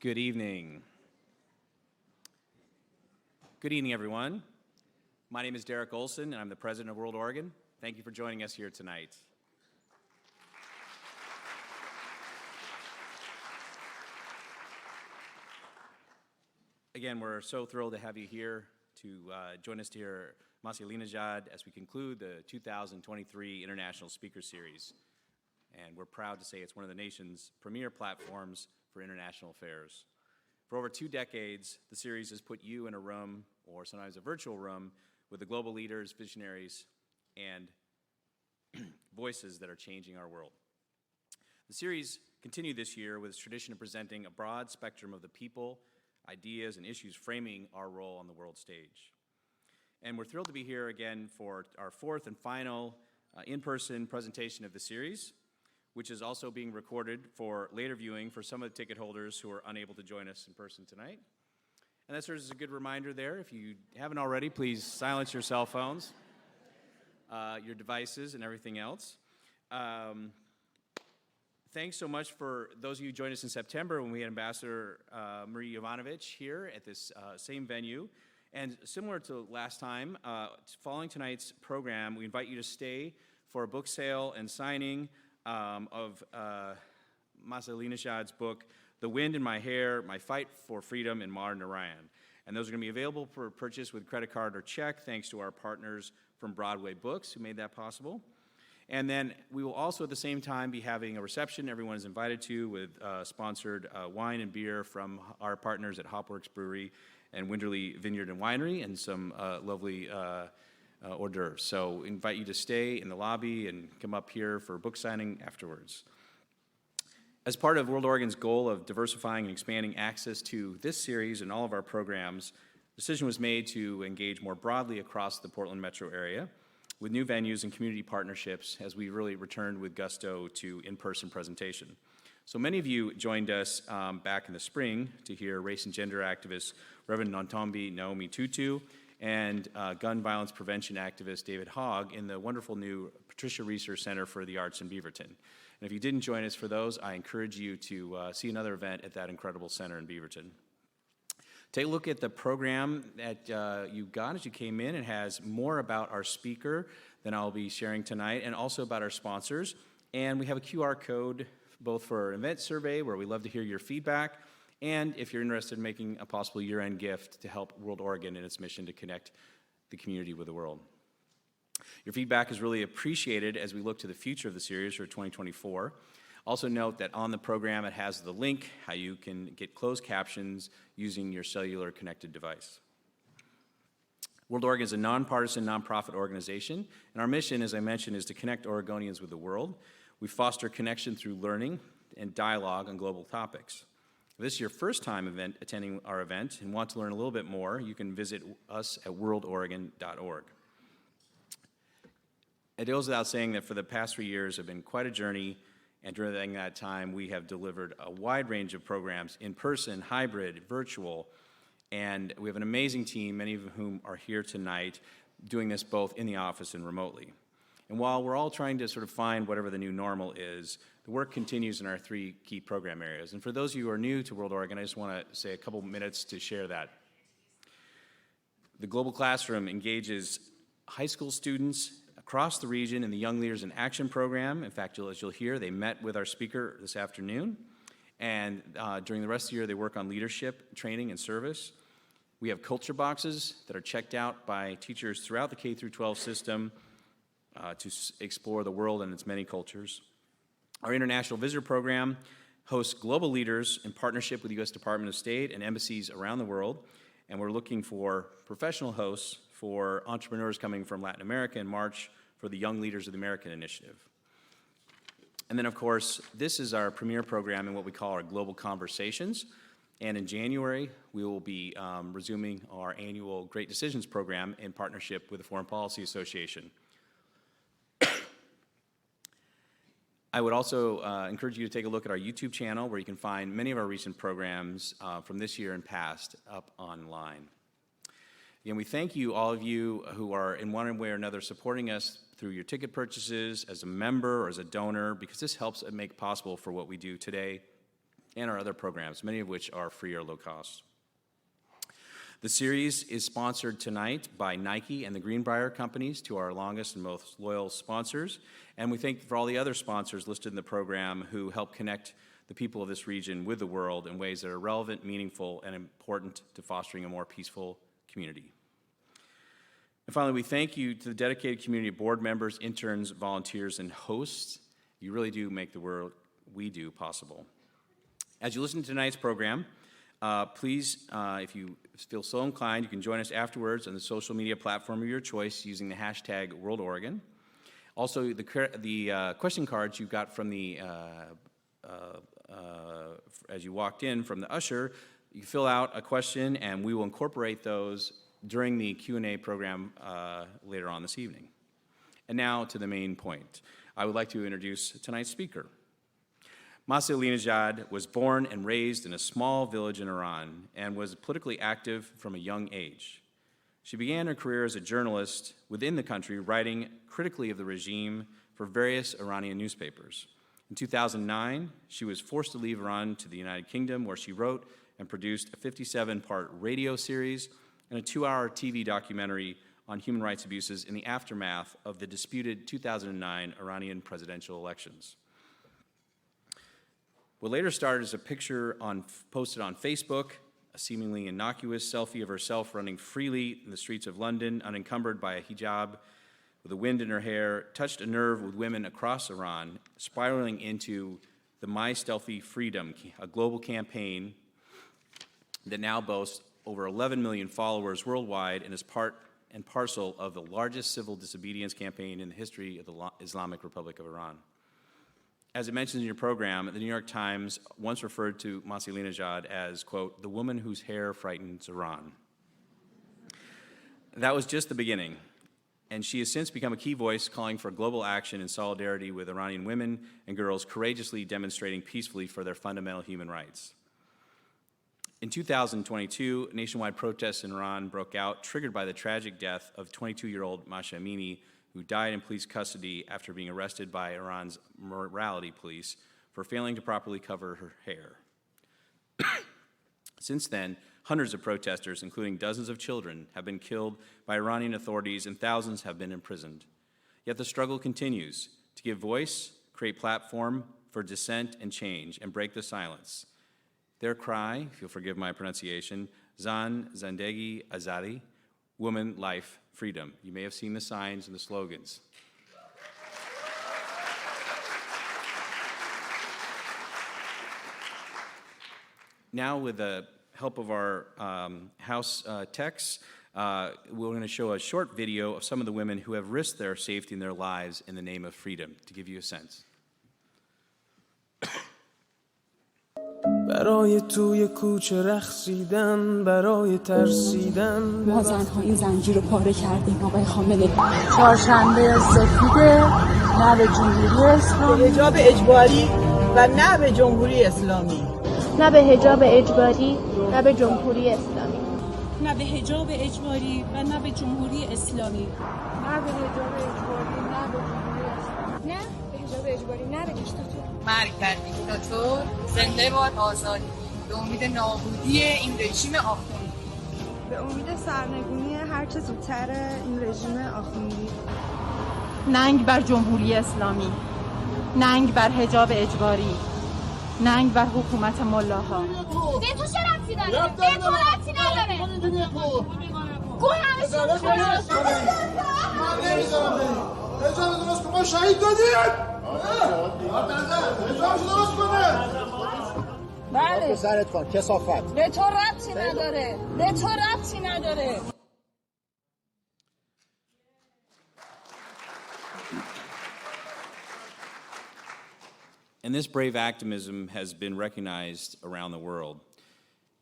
Good evening. Good evening, everyone. My name is Derek Olson, and I'm the president of World Oregon. Thank you for joining us here tonight. Again, we're so thrilled to have you here to join us here at Masih Alinejad as we conclude the 2023 International Speaker Series. And we're proud to say it's one of the nation's premier platforms for international affairs. For over 2 decades, the series has put you in a room, or sometimes a virtual room, with the global leaders, visionaries, and voices that are changing our world. The series continued this year with its tradition of presenting a broad spectrum of the people, ideas, and issues framing our role on the world stage. And we're thrilled to be here again for our 4th and final in-person presentation of the series, which is also being recorded for later viewing for some of the ticket holders who are unable to join us in person tonight. And that serves as a good reminder there. If you haven't already, please silence your cell phones, your devices, and everything else. Thanks so much for those of you who joined us in September when we had Ambassador Marie Yovanovitch here at this same venue. And similar to last time, following tonight's program, we invite you to stay for a book sale and signing of Masih Alinejad's book, The Wind in My Hair, My Fight for Freedom in Modern Iran. And those are going to be available for purchase with credit card or check, thanks to our partners from Broadway Books who made that possible. And then we will also at the same time be having a reception everyone is invited to with sponsored wine and beer from our partners at Hopworks Brewery and Winderley Vineyard and Winery, and some lovely hors d'oeuvres. So we invite you to stay in the lobby and come up here for book signing afterwards. As part of World Oregon's goal of diversifying and expanding access to this series and all of our programs, the decision was made to engage more broadly across the Portland metro area with new venues and community partnerships as we really returned with gusto to in-person presentation. So many of you joined us back in the spring to hear race and gender activist Reverend Nontombi Naomi Tutu and gun violence prevention activist David Hogg in the wonderful new Patricia Research Center for the Arts in Beaverton. And if you didn't join us for those, I encourage you to see another event at that incredible center in Beaverton. Take a look at the program that you got as you came in. It has more about our speaker than I'll be sharing tonight, and also about our sponsors. And we have a QR code both for our event survey, where we love to hear your feedback, and if you're interested in making a possible year-end gift to help World Oregon in its mission to connect the community with the world. Your feedback is really appreciated as we look to the future of the series for 2024. Also note that on the program it has the link how you can get closed captions using your cellular connected device. World Oregon is a nonpartisan, nonprofit organization, and our mission, as I mentioned, is to connect Oregonians with the world. We foster connection through learning and dialogue on global topics. If this is your first time attending our event and want to learn a little bit more, you can visit us at WorldOregon.org. It goes without saying that for the past 3 years have been quite a journey, and during that time we have delivered a wide range of programs, in person, hybrid, virtual, and we have an amazing team, many of whom are here tonight, doing this both in the office and remotely. And while we're all trying to sort of find whatever the new normal is, the work continues in our 3 key program areas. And for those of you who are new to World Oregon, I just want to say a couple minutes to share that. The Global Classroom engages high school students across the region in the Young Leaders in Action program. In fact, as you'll hear, they met with our speaker this afternoon. And during the rest of the year, they work on leadership, training, and service. We have culture boxes that are checked out by teachers throughout the K-12 system to explore the world and its many cultures. Our International Visitor Program hosts global leaders in partnership with the U.S. Department of State and embassies around the world, and we're looking for professional hosts for entrepreneurs coming from Latin America in March for the Young Leaders of the American Initiative. And then, of course, this is our premier program in what we call our Global Conversations, and in January, we will be resuming our annual Great Decisions program in partnership with the Foreign Policy Association. I would also encourage you to take a look at our YouTube channel, where you can find many of our recent programs from this year and past up online. Again, we thank you, all of you who are in one way or another supporting us through your ticket purchases, as a member or as a donor, because this helps make possible for what we do today and our other programs, many of which are free or low cost. The series is sponsored tonight by Nike and the Greenbrier companies, two of our longest and most loyal sponsors. And we thank for all the other sponsors listed in the program who help connect the people of this region with the world in ways that are relevant, meaningful, and important to fostering a more peaceful community. And finally, we thank you to the dedicated community of board members, interns, volunteers, and hosts. You really do make the work we do possible. As you listen to tonight's program, please, if you feel so inclined, you can join us afterwards on the social media platform of your choice using the hashtag WorldOregon. Also, the question cards you got from the, as you walked in from the usher, you fill out a question and we will incorporate those during the Q&A program later on this evening. And now to the main point. I would like to introduce tonight's speaker. Masih Alinejad was born and raised in a small village in Iran and was politically active from a young age. She began her career as a journalist within the country, writing critically of the regime for various Iranian newspapers. In 2009, she was forced to leave Iran to the United Kingdom, where she wrote and produced a 57-part radio series and a 2-hour TV documentary on human rights abuses in the aftermath of the disputed 2009 Iranian presidential elections. What later started as a picture posted on Facebook, a seemingly innocuous selfie of herself running freely in the streets of London, unencumbered by a hijab with the wind in her hair, touched a nerve with women across Iran, spiraling into the My Stealthy Freedom, a global campaign that now boasts over 11 million followers worldwide and is part and parcel of the largest civil disobedience campaign in the history of the Islamic Republic of Iran. As it mentions in your program, the New York Times once referred to Masih Alinejad as, quote, the woman whose hair frightens Iran. That was just the beginning, and she has since become a key voice calling for global action in solidarity with Iranian women and girls courageously demonstrating peacefully for their fundamental human rights. In 2022, nationwide protests in Iran broke out, triggered by the tragic death of 22-year-old Mahsa Amini, who died in police custody after being arrested by Iran's morality police for failing to properly cover her hair. Since then, hundreds of protesters, including dozens of children, have been killed by Iranian authorities and thousands have been imprisoned. Yet the struggle continues to give voice, create platform for dissent and change, and break the silence. Their cry, if you'll forgive my pronunciation, Zan Zandegi Azadi, woman, life, freedom. You may have seen the signs and the slogans. Now, with the help of our house techs, we're going to show a short video of some of the women who have risked their safety and their lives in the name of freedom, to give you a sense. برای توی کوچه رقصیدن برای ترسیدن ما زنها این زنجیر رو پاره کردیم آقای خامنه‌ای. چهارشنبه سفیده نه به جمهوری اسلامی، حجاب اجباری و نه به جمهوری اسلامی، نه به حجاب اجباری نه به جمهوری اسلامی، نه به حجاب اجباری و نه به جمهوری اسلامی، نه به حجاب اجباری نه به جمهوری اسلامی، نه به حجاب اجباری نه به دیکتاتور. مرگ بر دیکتاتور، زنده باد آزادی. به امید نابودی این رژیم آخوندی، به امید سرنگونی هر چه زودتر این رژیم آخوندی. ننگ بر جمهوری اسلامی، ننگ بر حجاب اجباری، ننگ بر حکومت ملاها. به تو چه ربطی داره؟ به تو ربطی نداره. گوه همشون خلاص من نمیذارم بریم. اجازه درست کن، ما شهید دادیم. اجازه درست کنه. بله سرت کن کثافت. به تو ربطی نداره، به تو ربطی نداره. And this brave activism has been recognized around the world.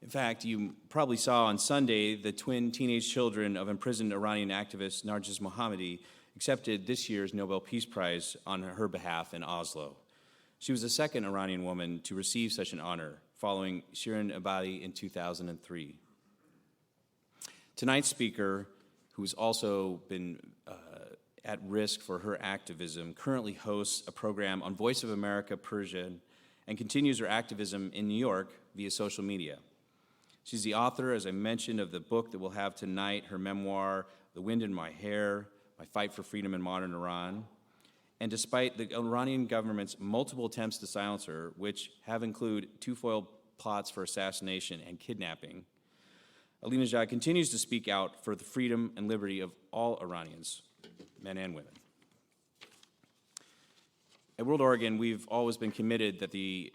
In fact, you probably saw on Sunday the twin teenage children of imprisoned Iranian activist Narges Mohammadi accepted this year's Nobel Peace Prize on her behalf in Oslo. She was the second Iranian woman to receive such an honor, following Shirin Ebadi in 2003. Tonight's speaker, who's also been at risk for her activism, currently hosts a program on Voice of America Persian and continues her activism in New York via social media. She's the author, as I mentioned, of the book that we'll have tonight, her memoir, The Wind in My Hair, My Fight for Freedom in Modern Iran. And despite the Iranian government's multiple attempts to silence her, which have included 2 foiled plots for assassination and kidnapping, Alinejad continues to speak out for the freedom and liberty of all Iranians, men and women. At World Oregon, we've always been committed that the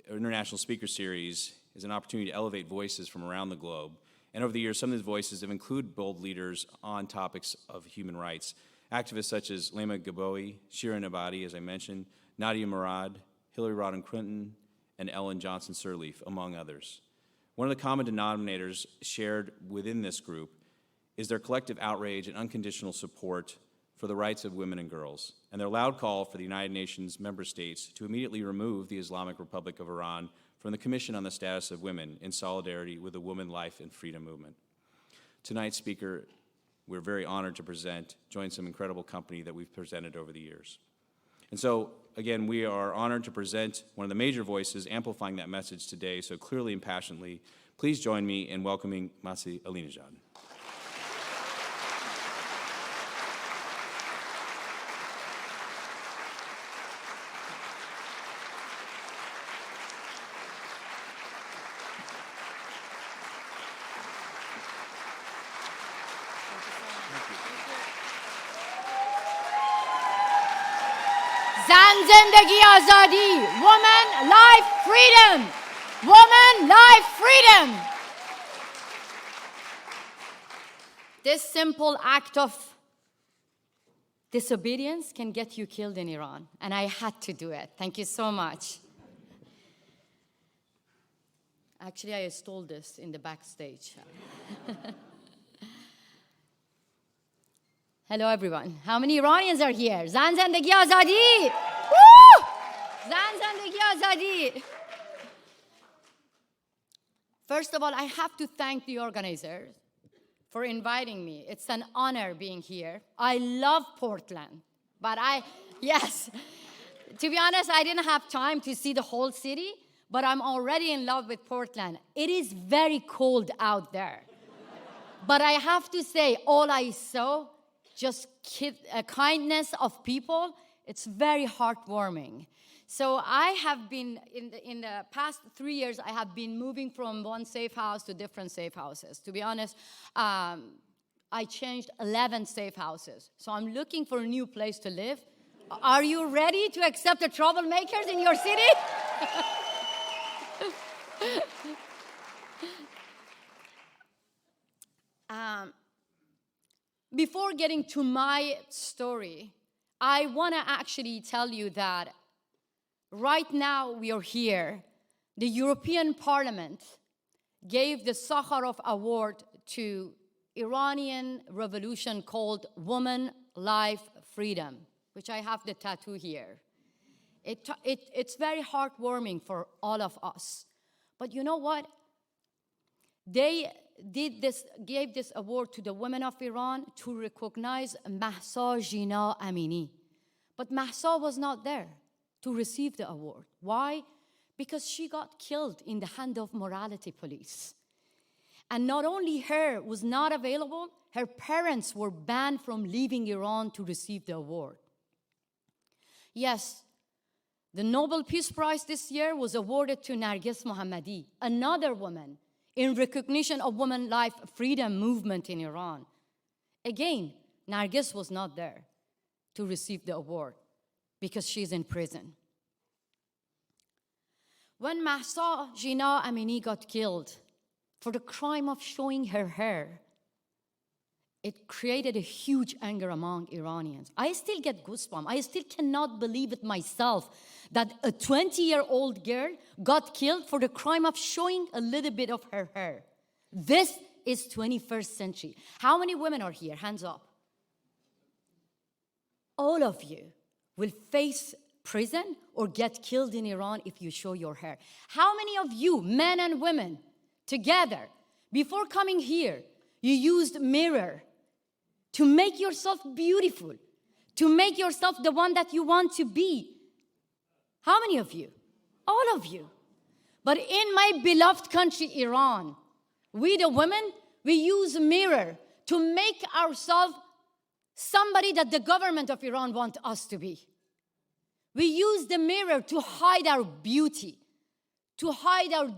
International Speaker Series is an opportunity to elevate voices from around the globe. And over the years, some of these voices have included bold leaders on topics of human rights. Activists such as Lema Gaboui, Shirin Ebadi, as I mentioned, Nadia Murad, Hillary Rodham Clinton, and Ellen Johnson Sirleaf, among others. One of the common denominators shared within this group is their collective outrage and unconditional support for the rights of women and girls, and their loud call for the United Nations member states to immediately remove the Islamic Republic of Iran from the Commission on the Status of Women in solidarity with the Women, Life, and Freedom movement. Tonight's speaker, we're very honored to present, joins some incredible company that we've presented over the years. And so, again, we are honored to present one of the major voices amplifying that message today so clearly and passionately. Please join me in welcoming Masih Alinejad. زن زندگی آزادی. Woman, life, freedom. Woman, life, freedom. This simple act of disobedience can get you killed in Iran, and I had to do it. Thank you so much. Actually, I stole this in the backstage. Hello, everyone. How many Iranians are here? Zan Zandagi Azadi! Woo! Zan Zandagi Azadi! First of all, I have to thank the organizers for inviting me. It's an honor being here. I love Portland, but yes, to be honest, I didn't have time to see the whole city, but I'm already in love with Portland. It is very cold out there. But I have to say, all I saw, just kindness of people, it's very heartwarming. So I have been, in the past 3 years, I have been moving from one safe house to different safe houses. To be honest, I changed 11 safe houses. So I'm looking for a new place to live. Are you ready to accept the troublemakers in your city? Before getting to my story, I want to actually tell you that right now we are here. The European Parliament gave the Sakharov Award to Iranian revolution called Woman, Life, Freedom, which I have the tattoo here. It's very heartwarming for all of us. But you know what? They gave this award to the women of Iran to recognize Mahsa Jina Amini. But Mahsa was not there to receive the award. Why? Because she got killed in the hand of morality police. And not only her was not available, her parents were banned from leaving Iran to receive the award. Yes, the Nobel Peace Prize this year was awarded to Narges Mohammadi, another woman, in recognition of women life freedom movement in Iran. Again, Narges was not there to receive the award because she's in prison. When Mahsa Jina Amini got killed for the crime of showing her hair, it created a huge anger among Iranians. I still get goosebumps. I still cannot believe it myself that a 20-year-old girl got killed for the crime of showing a little bit of her hair. This is 21st century. How many women are here? Hands up. All of you will face prison or get killed in Iran if you show your hair. How many of you, men and women, together, before coming here, you used mirror to make yourself beautiful, to make yourself the one that you want to be? How many of you? all of you. But in my beloved country, Iran, we the women, we use a mirror to make ourselves somebody that the government of Iran wants us to be. We use the mirror to hide our beauty, to hide our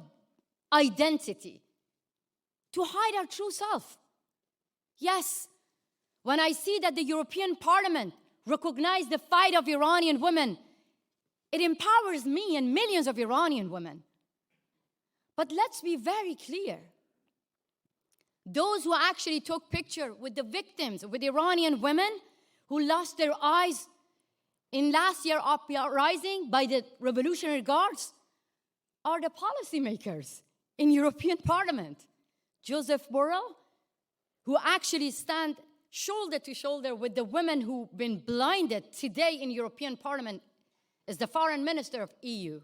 identity, to hide our true self. Yes, when I see that the European Parliament recognized the fight of Iranian women, it empowers me and millions of Iranian women. But let's be very clear. Those who actually took picture with the victims, with Iranian women who lost their eyes in last year's uprising by the Revolutionary Guards, are the policymakers in European Parliament. Joseph Borrell, who actually stand shoulder to shoulder with the women who've been blinded today in European Parliament, is the foreign minister of EU.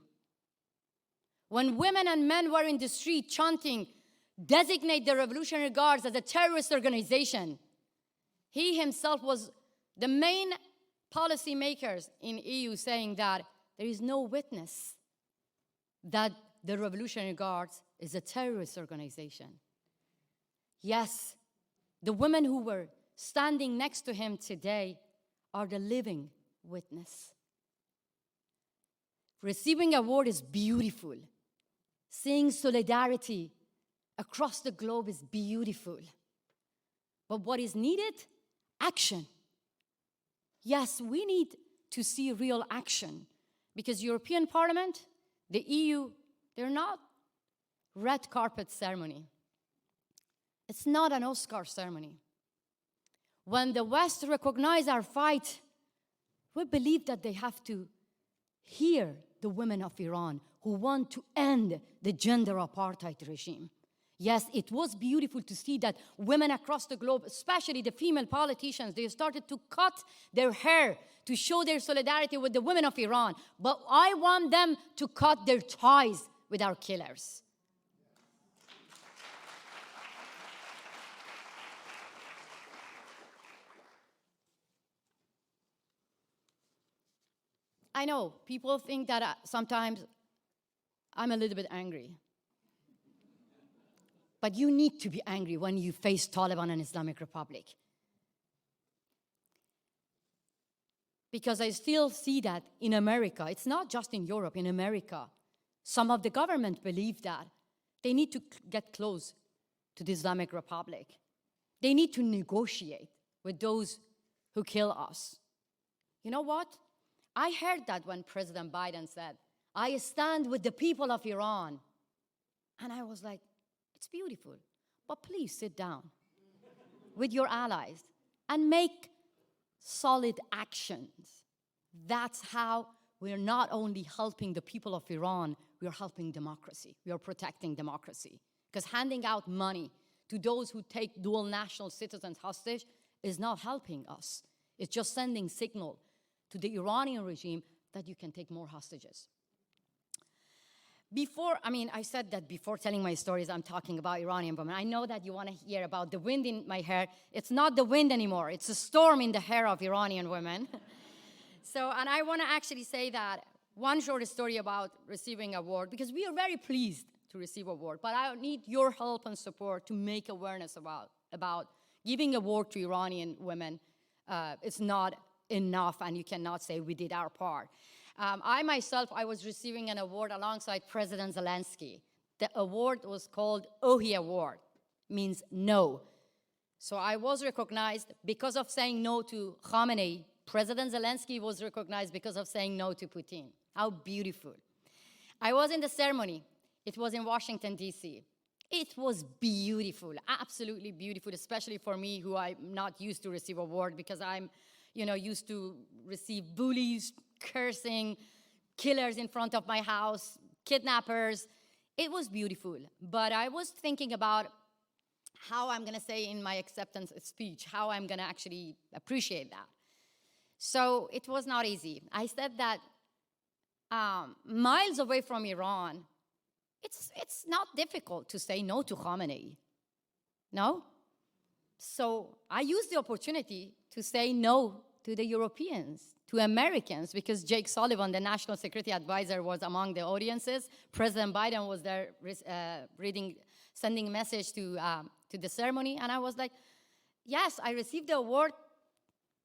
When women and men were in the street chanting, designate the Revolutionary Guards as a terrorist organization, he himself was the main policymakers in EU saying that there is no witness that the Revolutionary Guards is a terrorist organization. Yes, the women who were standing next to him today are the living witness. Receiving an award is beautiful. Seeing solidarity across the globe is beautiful. But what is needed? Action. Yes, we need to see real action because European Parliament, the EU, they're not red carpet ceremony. It's not an Oscar ceremony. When the West recognize our fight, we believe that they have to hear the women of Iran who want to end the gender apartheid regime. Yes, it was beautiful to see that women across the globe, especially the female politicians, they started to cut their hair to show their solidarity with the women of Iran. But I want them to cut their ties with our killers. I know people think that sometimes I'm a little bit angry. But you need to be angry when you face Taliban and Islamic Republic. Because I still see that in America, it's not just in Europe, in America, some of the government believe that they need to get close to the Islamic Republic. They need to negotiate with those who kill us. You know what? I heard that when President Biden said, I stand with the people of Iran. And I was like, it's beautiful, but please sit down with your allies and make solid actions. That's how we're not only helping the people of Iran, we're helping democracy. We are protecting democracy. Because handing out money to those who take dual national citizens hostage is not helping us. It's just sending signal to the Iranian regime that you can take more hostages. I said that before telling my stories, I'm talking about Iranian women. I know that you want to hear about the wind in my hair. It's not the wind anymore. It's a storm in the hair of Iranian women. And I want to actually say that one short story about receiving an award, because we are very pleased to receive an award, but I need your help and support to make awareness about giving an award to Iranian women. It's not enough, and you cannot say we did our part. I was receiving an award alongside President Zelensky. The award was called OHI Award, means no. So I was recognized because of saying no to Khamenei. President Zelensky was recognized because of saying no to Putin. How beautiful. I was in the ceremony. It was in Washington, D.C. It was beautiful, absolutely beautiful, especially for me, who I'm not used to receive award because I'm used to receive bullies, cursing, killers in front of my house, kidnappers. It was beautiful. But I was thinking about how I'm going to say in my acceptance speech, how I'm going to actually appreciate that. So it was not easy. I said that miles away from Iran, it's not difficult to say no to Khamenei. No? So I used the opportunity to say no to the Europeans, to Americans, because Jake Sullivan, the national security advisor, was among the audiences. President Biden was there sending a message to the ceremony. And I was like, yes, I received the award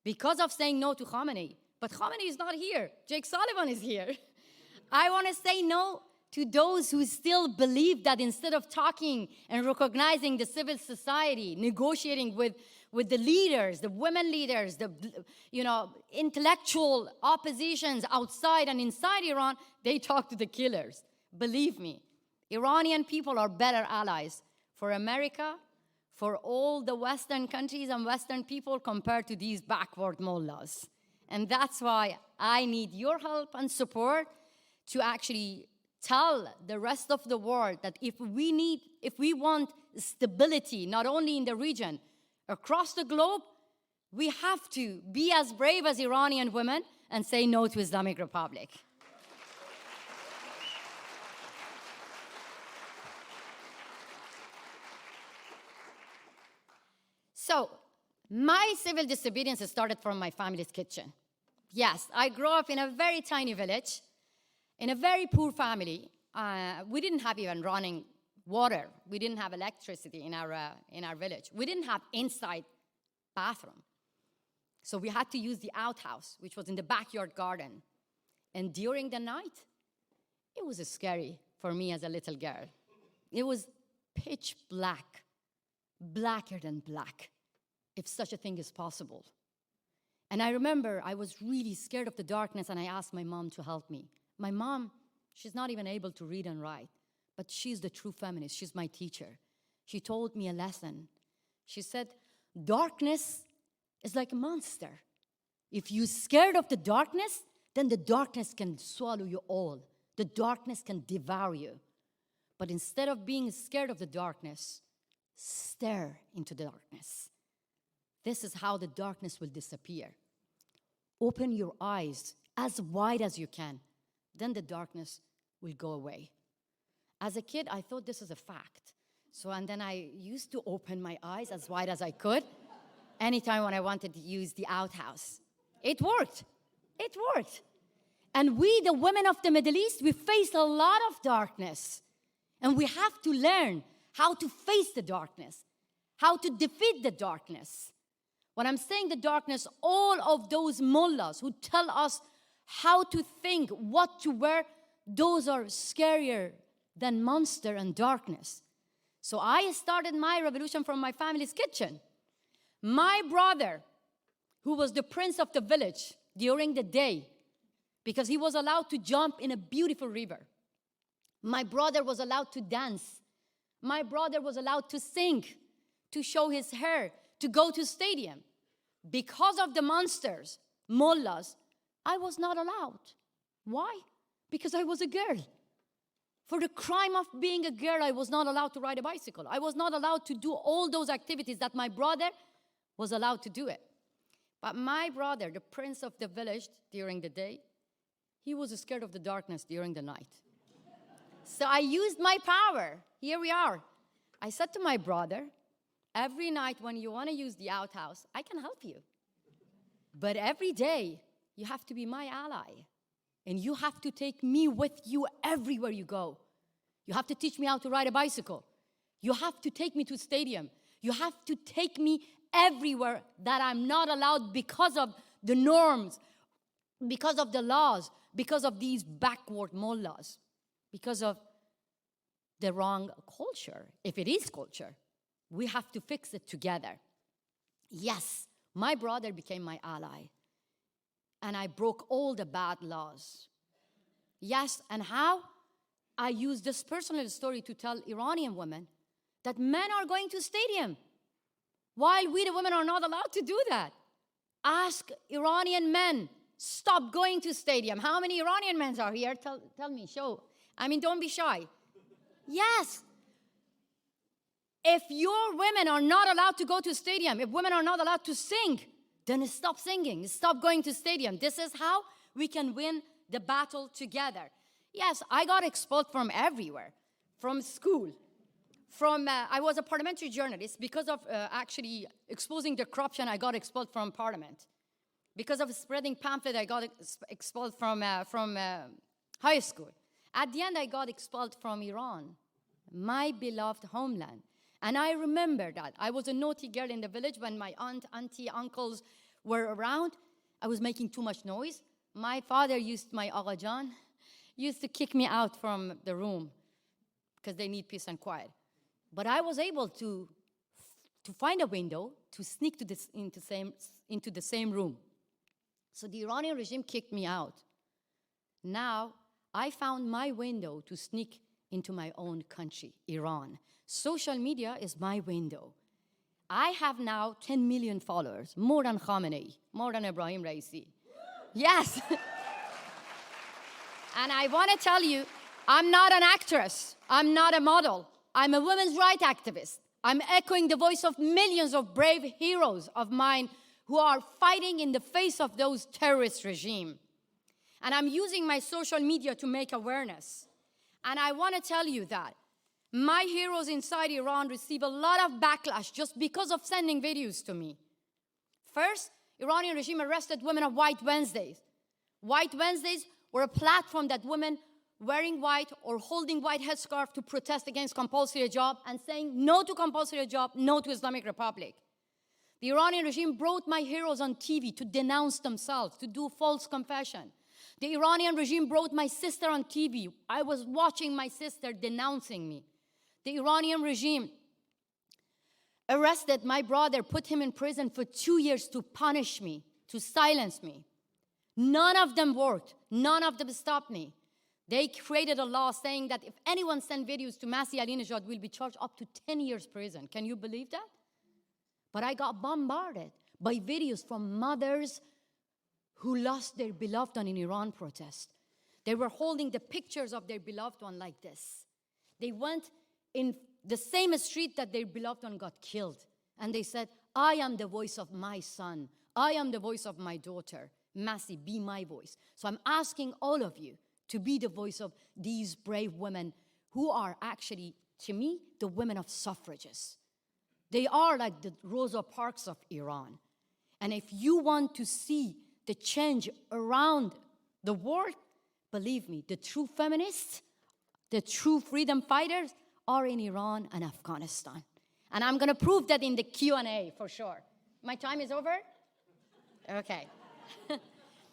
because of saying no to Khamenei. But Khamenei is not here. Jake Sullivan is here. I want to say no to those who still believe that instead of talking and recognizing the civil society, negotiating with the leaders, the women leaders, the intellectual oppositions outside and inside Iran, they talk to the killers. Believe me, Iranian people are better allies for America, for all the Western countries and Western people compared to these backward mullahs. And that's why I need your help and support to actually tell the rest of the world that if we want stability, not only in the region, across the globe, we have to be as brave as Iranian women and say no to Islamic Republic. So, my civil disobedience started from my family's kitchen. Yes, I grew up in a very tiny village, in a very poor family. We didn't have even running water. We didn't have electricity in our village. We didn't have inside bathroom. So we had to use the outhouse, which was in the backyard garden. And during the night, it was scary for me as a little girl. It was pitch black, blacker than black, if such a thing is possible. And I remember I was really scared of the darkness, and I asked my mom to help me. My mom, she's not even able to read and write, but she's the true feminist. She's my teacher. She told me a lesson. She said, darkness is like a monster. If you're scared of the darkness, then the darkness can swallow you all. The darkness can devour you. But instead of being scared of the darkness, stare into the darkness. This is how the darkness will disappear. Open your eyes as wide as you can. Then the darkness will go away. As a kid, I thought this is a fact. And then I used to open my eyes as wide as I could anytime when I wanted to use the outhouse. It worked. It worked. And we, the women of the Middle East, we face a lot of darkness. And we have to learn how to face the darkness, how to defeat the darkness. When I'm saying the darkness, all of those mullahs who tell us how to think, what to wear, those are scarier than monster and darkness. So I started my revolution from my family's kitchen. My brother, who was the prince of the village during the day, because he was allowed to jump in a beautiful river. My brother was allowed to dance. My brother was allowed to sing, to show his hair, to go to stadium. Because of the monsters, mullahs, I was not allowed. Why? Because I was a girl. For the crime of being a girl, I was not allowed to ride a bicycle. I was not allowed to do all those activities that my brother was allowed to do it. But my brother, the prince of the village during the day, he was scared of the darkness during the night. So I used my power. Here we are. I said to my brother, every night when you want to use the outhouse, I can help you. But every day, you have to be my ally. And you have to take me with you everywhere you go. You have to teach me how to ride a bicycle. You have to take me to stadium. You have to take me everywhere that I'm not allowed because of the norms, because of the laws, because of these backward mullahs, because of the wrong culture. If it is culture, we have to fix it together. Yes, my brother became my ally. And I broke all the bad laws. Yes, and how? I used this personal story to tell Iranian women that men are going to stadium, while we, the women, are not allowed to do that. Ask Iranian men, stop going to stadium. How many Iranian men are here? Tell me, show. Don't be shy. Yes. If your women are not allowed to go to stadium, if women are not allowed to sing, then stop singing, stop going to stadium. This is how we can win the battle together. Yes, I got expelled from everywhere, from school. I was a parliamentary journalist. Because of actually exposing the corruption, I got expelled from parliament. Because of spreading pamphlet, I got expelled from high school. At the end, I got expelled from Iran, my beloved homeland. And I remember that. I was a naughty girl in the village when my auntie, uncles were around. I was making too much noise. My father my Agha Jan, used to kick me out from the room because they need peace and quiet. But I was able to find a window to sneak into the same room. So the Iranian regime kicked me out. Now, I found my window to sneak into my own country, Iran. Social media is my window. I have now 10 million followers, more than Khamenei, more than Ibrahim Raisi. Yes. And I want to tell you, I'm not an actress. I'm not a model. I'm a women's rights activist. I'm echoing the voice of millions of brave heroes of mine who are fighting in the face of those terrorist regimes. And I'm using my social media to make awareness. And I want to tell you that my heroes inside Iran receive a lot of backlash just because of sending videos to me. First, Iranian regime arrested women of White Wednesdays. White Wednesdays were a platform that women wearing white or holding white headscarf to protest against compulsory hijab and saying no to compulsory hijab, no to Islamic Republic. The Iranian regime brought my heroes on TV to denounce themselves, to do false confession. The Iranian regime brought my sister on TV. I was watching my sister denouncing me. The Iranian regime arrested my brother, put him in prison for 2 years to punish me, to silence me. None of them worked. None of them stopped me. They created a law saying that if anyone sent videos to Masih Alinejad, will be charged up to 10 years prison. Can you believe that? But I got bombarded by videos from mothers who lost their beloved one in Iran protest. They were holding the pictures of their beloved one like this. They went in the same street that their beloved one got killed. And they said, I am the voice of my son. I am the voice of my daughter. Masih, be my voice. So I'm asking all of you to be the voice of these brave women who are actually, to me, the women of suffragists. They are like the Rosa Parks of Iran. And if you want to see the change around the world, believe me, the true feminists, the true freedom fighters are in Iran and Afghanistan. And I'm going to prove that in the Q&A for sure. My time is over? Okay.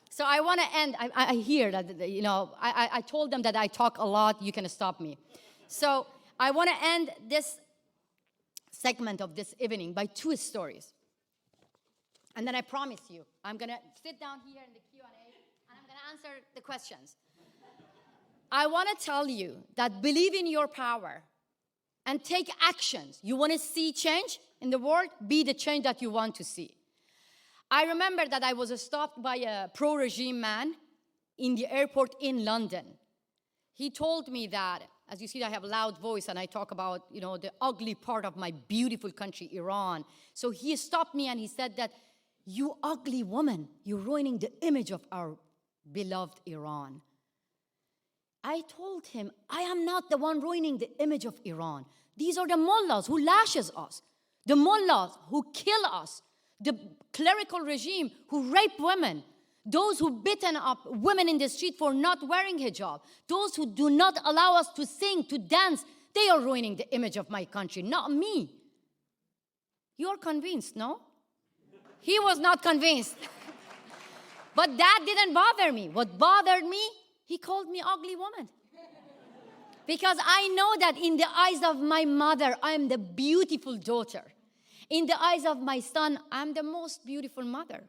So I want to end. I hear that, you know, I told them that I talk a lot. You can stop me. So I want to end this segment of this evening by 2 stories. And then I promise you, I'm going to sit down here in the Q&A and I'm going to answer the questions. I want to tell you that believe in your power and take actions. You want to see change in the world? Be the change that you want to see. I remember that I was stopped by a pro-regime man in the airport in London. He told me that, as you see, I have a loud voice and I talk about, you know, the ugly part of my beautiful country, Iran. So he stopped me and he said that, you ugly woman, you're ruining the image of our beloved Iran. I told him, I am not the one ruining the image of Iran. These are the mullahs who lashes us, the mullahs who kill us, the clerical regime who rape women, those who beaten up women in the street for not wearing hijab, those who do not allow us to sing, to dance. They are ruining the image of my country, not me. You're convinced, no? He was not convinced. But that didn't bother me. What bothered me, he called me ugly woman. Because I know that in the eyes of my mother, I'm the beautiful daughter. In the eyes of my son, I'm the most beautiful mother.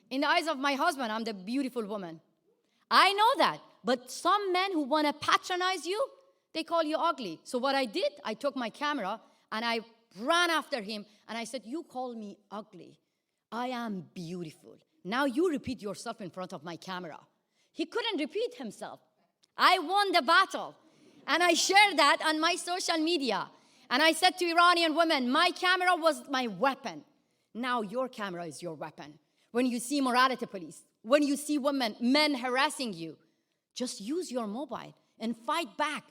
In the eyes of my husband, I'm the beautiful woman. I know that. But some men who want to patronize you, they call you ugly. So what I did, I took my camera and I ran after him and I said, you call me ugly. I am beautiful. Now you repeat yourself in front of my camera. He couldn't repeat himself. I won the battle. And I shared that on my social media. And I said to Iranian women, my camera was my weapon. Now your camera is your weapon. When you see morality police, when you see men harassing you, just use your mobile and fight back.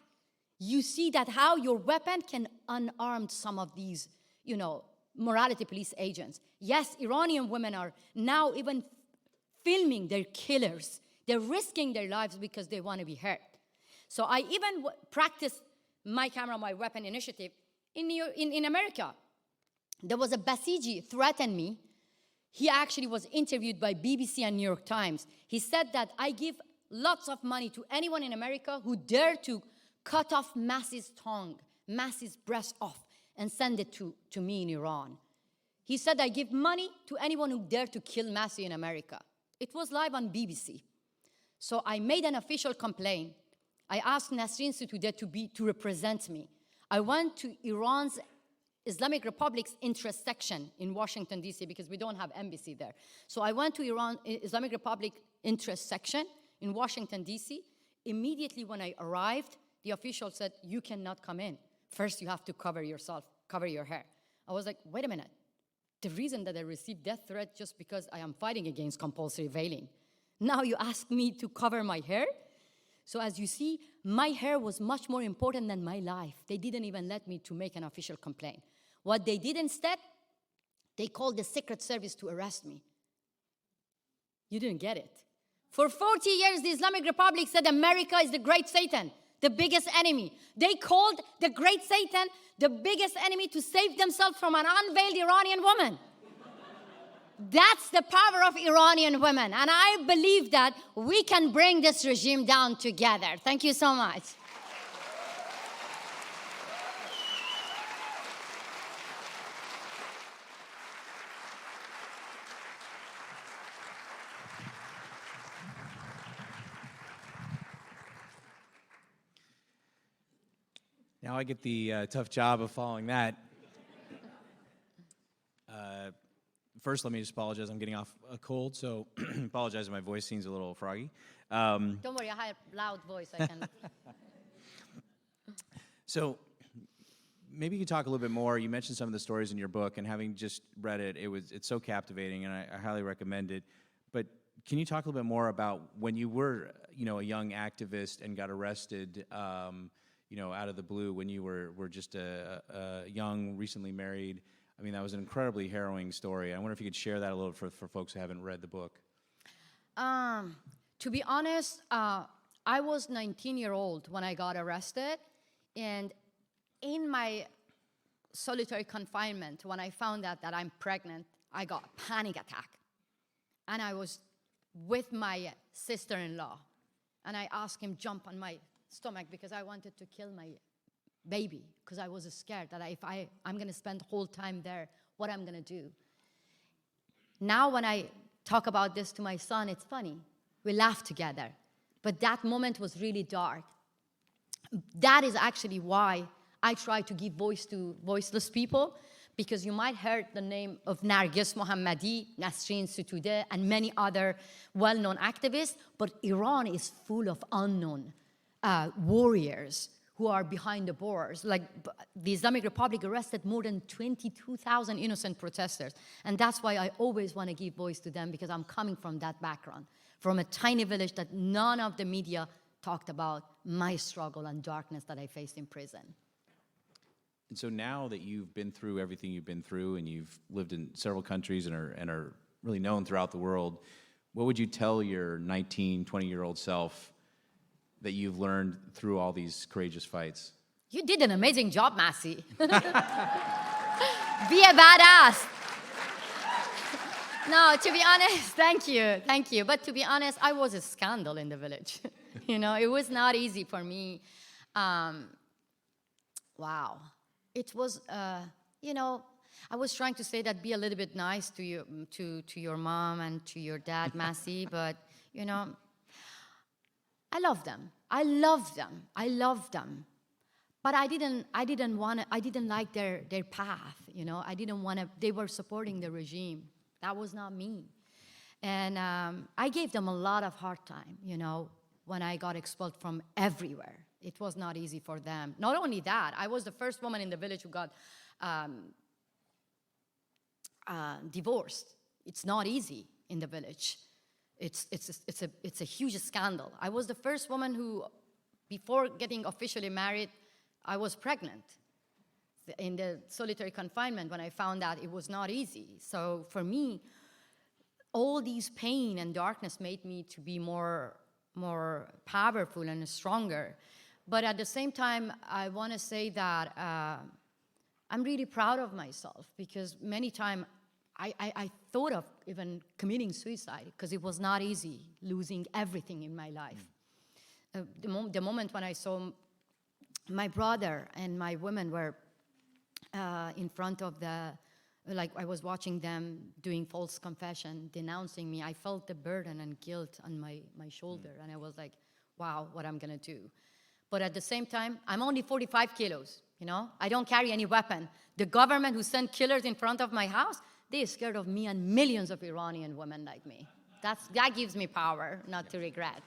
You see that how your weapon can unarm some of these, you know, morality police agents. Yes, Iranian women are now even filming their killers. They're risking their lives because they want to be heard. So I even practiced my camera, my weapon initiative in America. There was a Basiji threatened me. He actually was interviewed by BBC and New York Times. He said that I give lots of money to anyone in America who dare to cut off Masih's tongue, Masih's breast off, and send it to me in Iran. He said I give money to anyone who dare to kill Masih in America. It was live on BBC. So I made an official complaint. I asked Nasrin Sotoudeh to represent me. I went to Iran's Islamic Republic's interest section in Washington, D.C., because we don't have embassy there. So I went to Iran Islamic Republic interest section in Washington, D.C. Immediately when I arrived, the official said, you cannot come in. First, you have to cover yourself, cover your hair. I was like, wait a minute. The reason that I received death threat just because I am fighting against compulsory veiling. Now you ask me to cover my hair? So as you see, my hair was much more important than my life. They didn't even let me to make an official complaint. What they did instead, they called the Secret Service to arrest me. You didn't get it. For 40 years, the Islamic Republic said America is the great Satan, the biggest enemy. They called the great Satan the biggest enemy to save themselves from an unveiled Iranian woman. That's the power of Iranian women. And I believe that we can bring this regime down together. Thank you so much. Now I get the tough job of following that. First, let me just apologize. I'm getting off a cold, so apologize if my voice seems a little froggy. Don't worry, I have a loud voice. I can. So maybe you could talk a little bit more. You mentioned some of the stories in your book, and having just read it, it's so captivating, and I highly recommend it. But can you talk a little bit more about when you were, a young activist and got arrested, out of the blue when you were just a young, recently married? I mean, that was an incredibly harrowing story. I wonder if you could share that a little for folks who haven't read the book. To be honest, I was 19-year-old when I got arrested. And in my solitary confinement, when I found out that I'm pregnant, I got a panic attack. And I was with my sister-in-law. And I asked him jump on my stomach because I wanted to kill my baby, because I was scared that if I'm going to spend the whole time there, what I'm going to do. Now when I talk about this to my son, it's funny. We laugh together. But that moment was really dark. That is actually why I try to give voice to voiceless people, because you might heard the name of Narges Mohammadi, Nasrin Sotoudeh, and many other well-known activists, but Iran is full of unknown warriors who are behind the bars. Like the Islamic Republic arrested more than 22,000 innocent protesters. And that's why I always want to give voice to them, because I'm coming from that background, from a tiny village that none of the media talked about my struggle and darkness that I faced in prison. And so now that you've been through everything you've been through, and you've lived in several countries and are really known throughout the world, what would you tell your 19, 20-year-old self that you've learned through all these courageous fights? You did an amazing job, Masih. Be a badass. No, to be honest, thank you. But to be honest, I was a scandal in the village. It was not easy for me. Wow. It was, I was trying to say that be a little bit nice to your mom and to your dad, Masih, but, I love them. I love them. But I didn't like their path, I didn't want to, they were supporting the regime. That was not me. And I gave them a lot of hard time, when I got expelled from everywhere. It was not easy for them. Not only that, I was the first woman in the village who got divorced. It's not easy in the village. It's a huge scandal. I was the first woman who, before getting officially married, I was pregnant in the solitary confinement when I found out it was not easy. So for me, all these pain and darkness made me to be more powerful and stronger. But at the same time, I want to say that I'm really proud of myself, because many times I thought of even committing suicide, because it was not easy losing everything in my life. The moment when I saw my brother and my women were in front of like I was watching them doing false confession, denouncing me, I felt the burden and guilt on my shoulder. And I was like, wow, what I'm gonna do. But at the same time, I'm only 45 kilos, you know? I don't carry any weapon. The government who sent killers in front of my house, they're scared of me and millions of Iranian women like me. That gives me power, not to regret.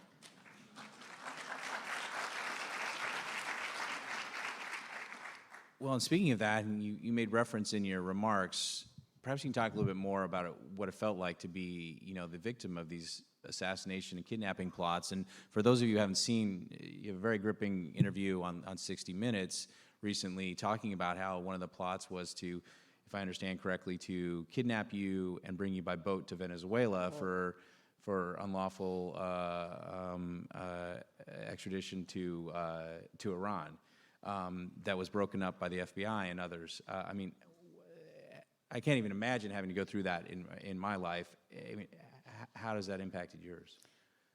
Well, and speaking of that, and you made reference in your remarks, perhaps you can talk a little bit more about what it felt like to be, the victim of these assassination and kidnapping plots. And for those of you who haven't seen, you have a very gripping interview on 60 Minutes recently talking about how one of the plots was to, if I understand correctly, to kidnap you and bring you by boat to Venezuela for unlawful extradition to Iran. That was broken up by the FBI and others. I mean, I can't even imagine having to go through that in my life. I mean, how does that impacted yours?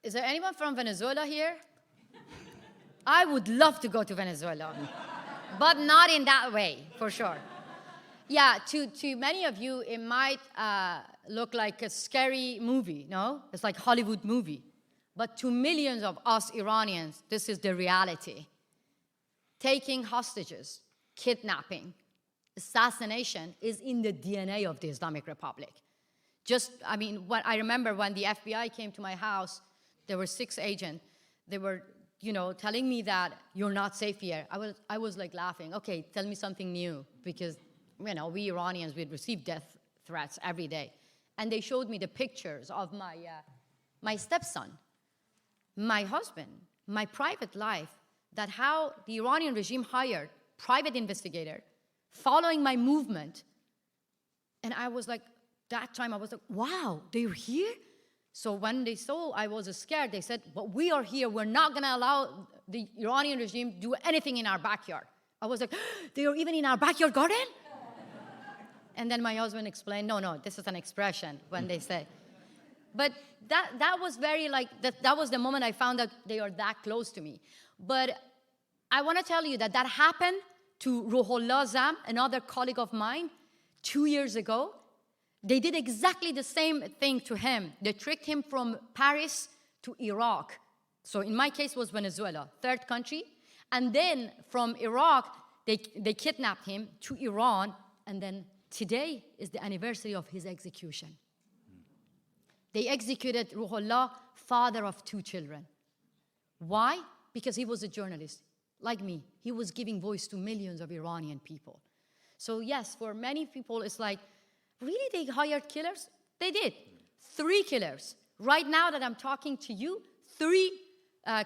Is there anyone from Venezuela here? I would love to go to Venezuela, but not in that way, for sure. Yeah, to many of you, it might look like a scary movie, no? It's like a Hollywood movie. But to millions of us Iranians, this is the reality. Taking hostages, kidnapping, assassination is in the DNA of the Islamic Republic. I remember when the FBI came to my house, there were 6 agents. They were, telling me that you're not safe here. I was like laughing. Okay, tell me something new, because, we Iranians, we'd receive death threats every day. And they showed me the pictures of my stepson, my husband, my private life, that how the Iranian regime hired private investigator following my movement. And I was like, that time I was like, wow, they're here? So when they saw I was scared, they said, but we are here. We're not gonna allow the Iranian regime to do anything in our backyard. I was like, they are even in our backyard garden? And then my husband explained, no, this is an expression when they say. But that was very that was the moment I found out they are that close to me. But I want to tell you that happened to Ruhollah Zam, another colleague of mine, 2 years ago. They did exactly the same thing to him. They tricked him from Paris to Iraq. So in my case, it was Venezuela, 3rd country. And then from Iraq, they kidnapped him to Iran. And then today is the anniversary of his execution. They executed Ruhollah, father of 2 children. Why? Because he was a journalist, like me. He was giving voice to millions of Iranian people. So yes, for many people, it's like, really, they hired killers? They did. 3 killers. Right now that I'm talking to you, 3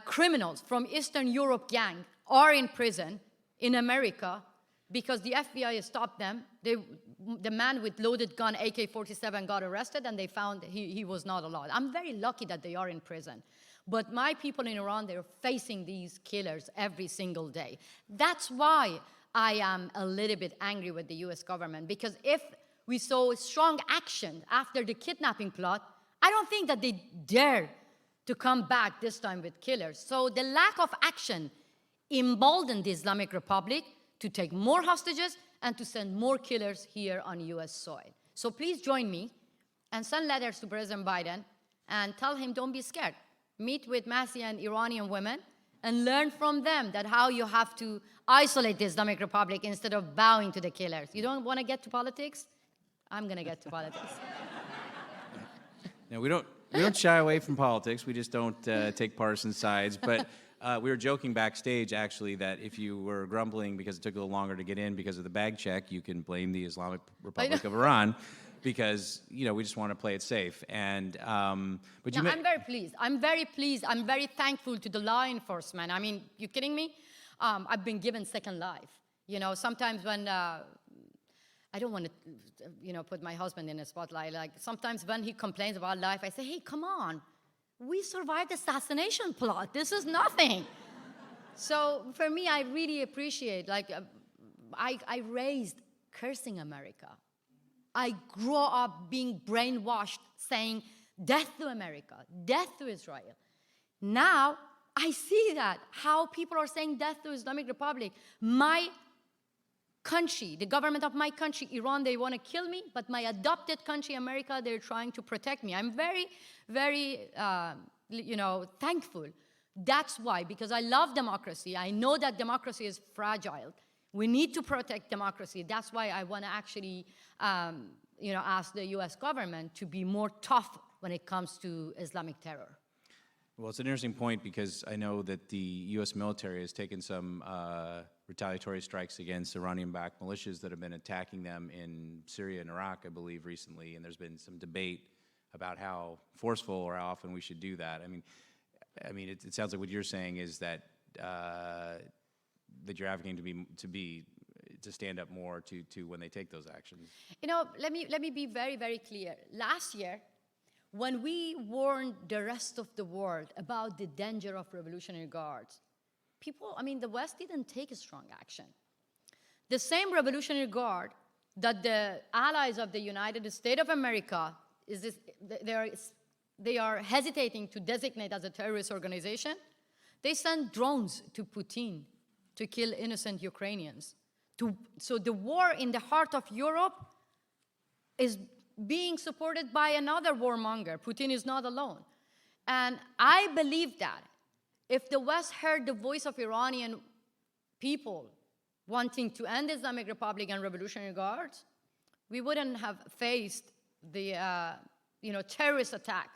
criminals from Eastern Europe gang are in prison in America because the FBI stopped them. The man with loaded gun, AK-47, got arrested, and they found he was not allowed. I'm very lucky that they are in prison. But my people in Iran, they're facing these killers every single day. That's why I am a little bit angry with the US government, because if we saw strong action after the kidnapping plot, I don't think that they dare to come back this time with killers. So the lack of action emboldened the Islamic Republic to take more hostages and to send more killers here on US soil. So please join me and send letters to President Biden and tell him, don't be scared. Meet with Masih and Iranian women and learn from them that how you have to isolate the Islamic Republic instead of bowing to the killers. You don't want to get to politics? I'm going to get to politics. Now, we don't shy away from politics. We just don't take partisan sides. But we were joking backstage, actually, that if you were grumbling because it took a little longer to get in because of the bag check, you can blame the Islamic Republic of Iran, because we just want to play it safe. And but I'm very pleased. I'm very pleased. I'm very thankful to the law enforcement. I mean, you kidding me? I've been given second life. Sometimes when I don't want to, put my husband in a spotlight. Like sometimes when he complains about life, I say, hey, come on. We survived assassination plot. This is nothing. So for me, I really appreciate, I raised cursing America. I grew up being brainwashed, saying, death to America, death to Israel. Now, I see that, how people are saying death to Islamic Republic. My country, the government of my country, Iran, they want to kill me, but my adopted country, America, they're trying to protect me. I'm very, very, thankful. That's why, because I love democracy. I know that democracy is fragile. We need to protect democracy. That's why I want to actually, ask the U.S. government to be more tough when it comes to Islamic terror. Well, it's an interesting point because I know that the U.S. military has taken some retaliatory strikes against Iranian-backed militias that have been attacking them in Syria and Iraq, I believe, recently, and there's been some debate about how forceful or how often we should do that. I mean, it sounds like what you're saying is that that you're advocating to stand up more to when they take those actions. Let me be very, very clear. Last year, when we warned the rest of the world about the danger of Revolutionary Guards, the West didn't take a strong action. The same Revolutionary Guard that the allies of the United States of America, they are hesitating to designate as a terrorist organization, they send drones to Putin to kill innocent Ukrainians. So the war in the heart of Europe is being supported by another warmonger. Putin is not alone. And I believe that if the West heard the voice of Iranian people wanting to end the Islamic Republic and Revolutionary Guards, we wouldn't have faced the terrorist attack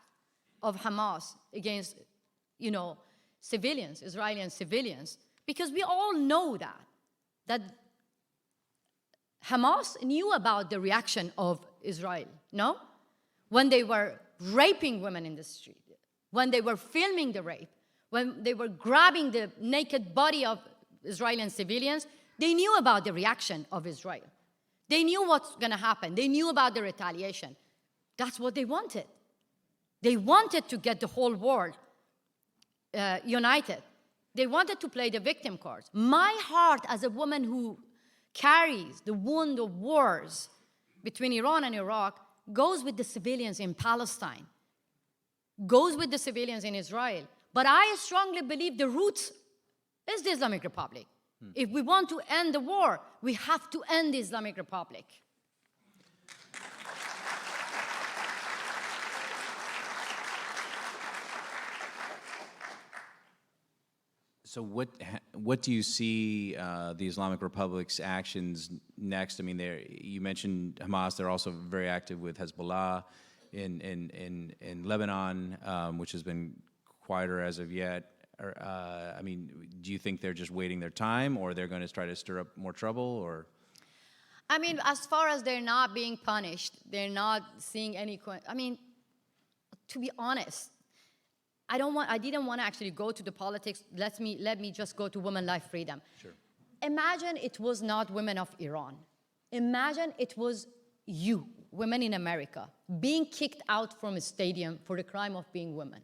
of Hamas against civilians, Israeli civilians, because we all know that Hamas knew about the reaction of Israel, no? When they were raping women in the street, when they were filming the rape, when they were grabbing the naked body of Israeli civilians, they knew about the reaction of Israel. They knew what's going to happen. They knew about the retaliation. That's what they wanted. They wanted to get the whole world united. They wanted to play the victim cards. My heart as a woman who carries the wound of wars between Iran and Iraq goes with the civilians in Palestine, goes with the civilians in Israel. But I strongly believe the roots is the Islamic Republic. If we want to end the war, we have to end the Islamic Republic. So what do you see the Islamic Republic's actions next? You mentioned Hamas. They're also very active with Hezbollah in Lebanon, which has been quieter as of yet. Do you think they're just waiting their time, or they're going to try to stir up more trouble, or? As far as they're not being punished, they're not seeing any. To be honest, I didn't want to actually go to the politics. Let me just go to women life freedom. Sure. Imagine it was not women of Iran. Imagine it was you, women in America, being kicked out from a stadium for the crime of being women.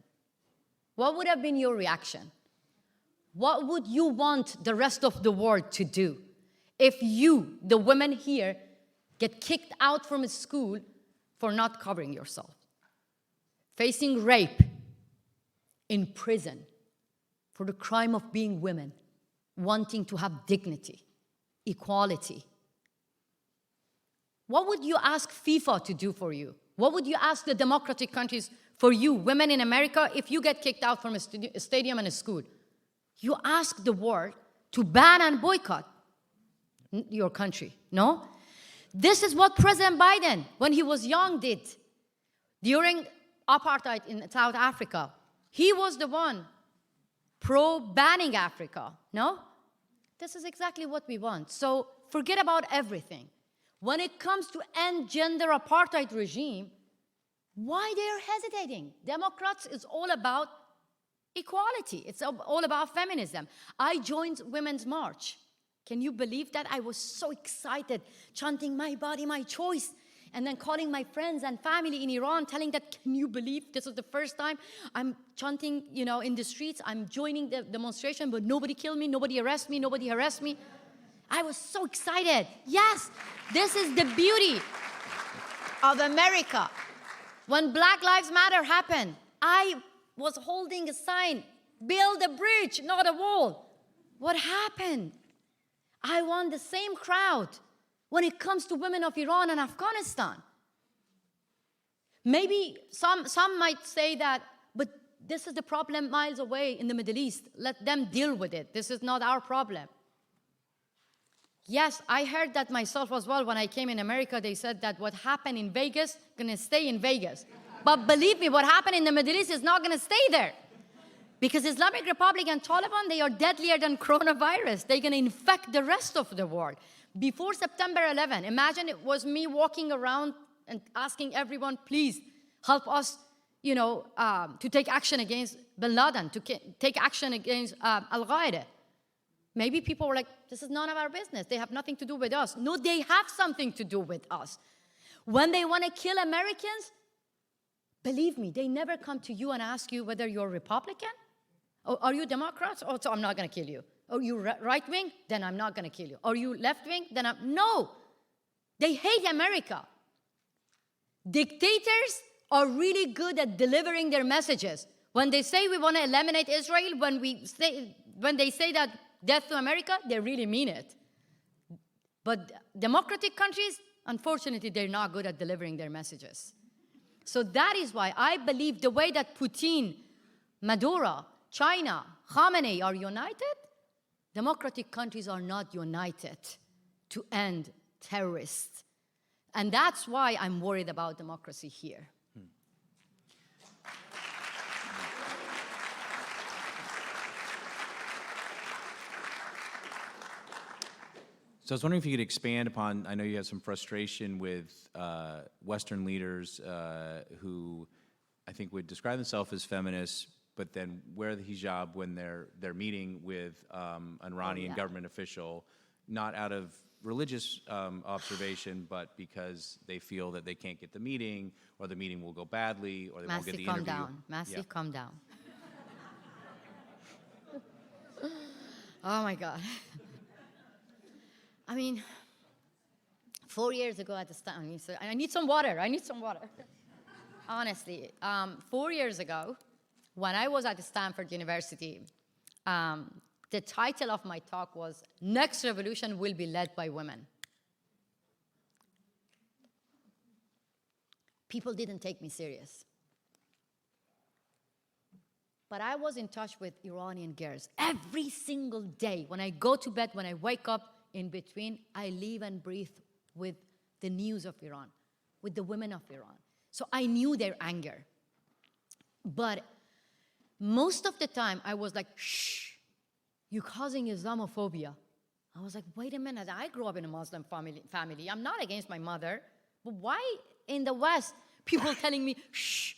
What would have been your reaction? What would you want the rest of the world to do if you, the women here, get kicked out from a school for not covering yourself, facing rape, in prison for the crime of being women, wanting to have dignity, equality? What would you ask FIFA to do for you? What would you ask the democratic countries for you, women in America, if you get kicked out from a stadium and a school? You ask the world to ban and boycott your country, no? This is what President Biden, when he was young, did. During apartheid in South Africa, he was the one pro-banning Africa, no? This is exactly what we want. So forget about everything. When it comes to end gender apartheid regime, why they're hesitating? Democrats is all about equality. It's all about feminism. I joined Women's March Can you believe that? I was so excited, chanting my body, my choice, and then calling my friends and family in Iran, telling that, can you believe this is the first time I'm chanting, in the streets, I'm joining the demonstration, but nobody killed me, nobody arrested me, nobody harassed me. I was so excited. Yes, this is the beauty of America. When Black Lives Matter happened, I was holding a sign, build a bridge, not a wall. What happened? I want the same crowd when it comes to women of Iran and Afghanistan. Maybe some might say that, but this is the problem miles away in the Middle East. Let them deal with it. This is not our problem. Yes, I heard that myself as well. When I came in America, they said that what happened in Vegas gonna stay in Vegas. But believe me, what happened in the Middle East is not gonna stay there. Because Islamic Republic and Taliban, they are deadlier than coronavirus. They're gonna infect the rest of the world. Before September 11, imagine it was me walking around and asking everyone, please help us, to take action against bin Laden, to take action against Al-Qaeda. Maybe people were like, this is none of our business. They have nothing to do with us. No, they have something to do with us. When they want to kill Americans, believe me, they never come to you and ask you whether you're Republican. Or are you Democrats? Oh, so I'm not going to kill you. Are you right-wing? Then I'm not going to kill you. Are you left-wing? Then no. They hate America. Dictators are really good at delivering their messages. When they say we want to eliminate Israel, when they say that death to America, they really mean it. But democratic countries, unfortunately, they're not good at delivering their messages. So that is why I believe the way that Putin, Maduro, China, Khamenei are united, democratic countries are not united to end terrorists. And that's why I'm worried about democracy here. So I was wondering if you could expand upon, I know you have some frustration with Western leaders who I think would describe themselves as feminists, but then wear the hijab when they're meeting with an Iranian government official, not out of religious observation, but because they feel that they can't get the meeting, or the meeting will go badly, or they won't get the interview. Masih, calm down. Oh my God. I mean, 4 years ago at the time, I need some water. Honestly, 4 years ago, when I was at Stanford University, the title of my talk was, Next Revolution Will Be Led by Women. People didn't take me serious. But I was in touch with Iranian girls every single day. When I go to bed, when I wake up, in between, I live and breathe with the news of Iran, with the women of Iran. So I knew their anger. But most of the time, I was like, shh, you're causing Islamophobia. I was like, wait a minute, I grew up in a Muslim family. I'm not against my mother, but why in the West, people telling me, shh?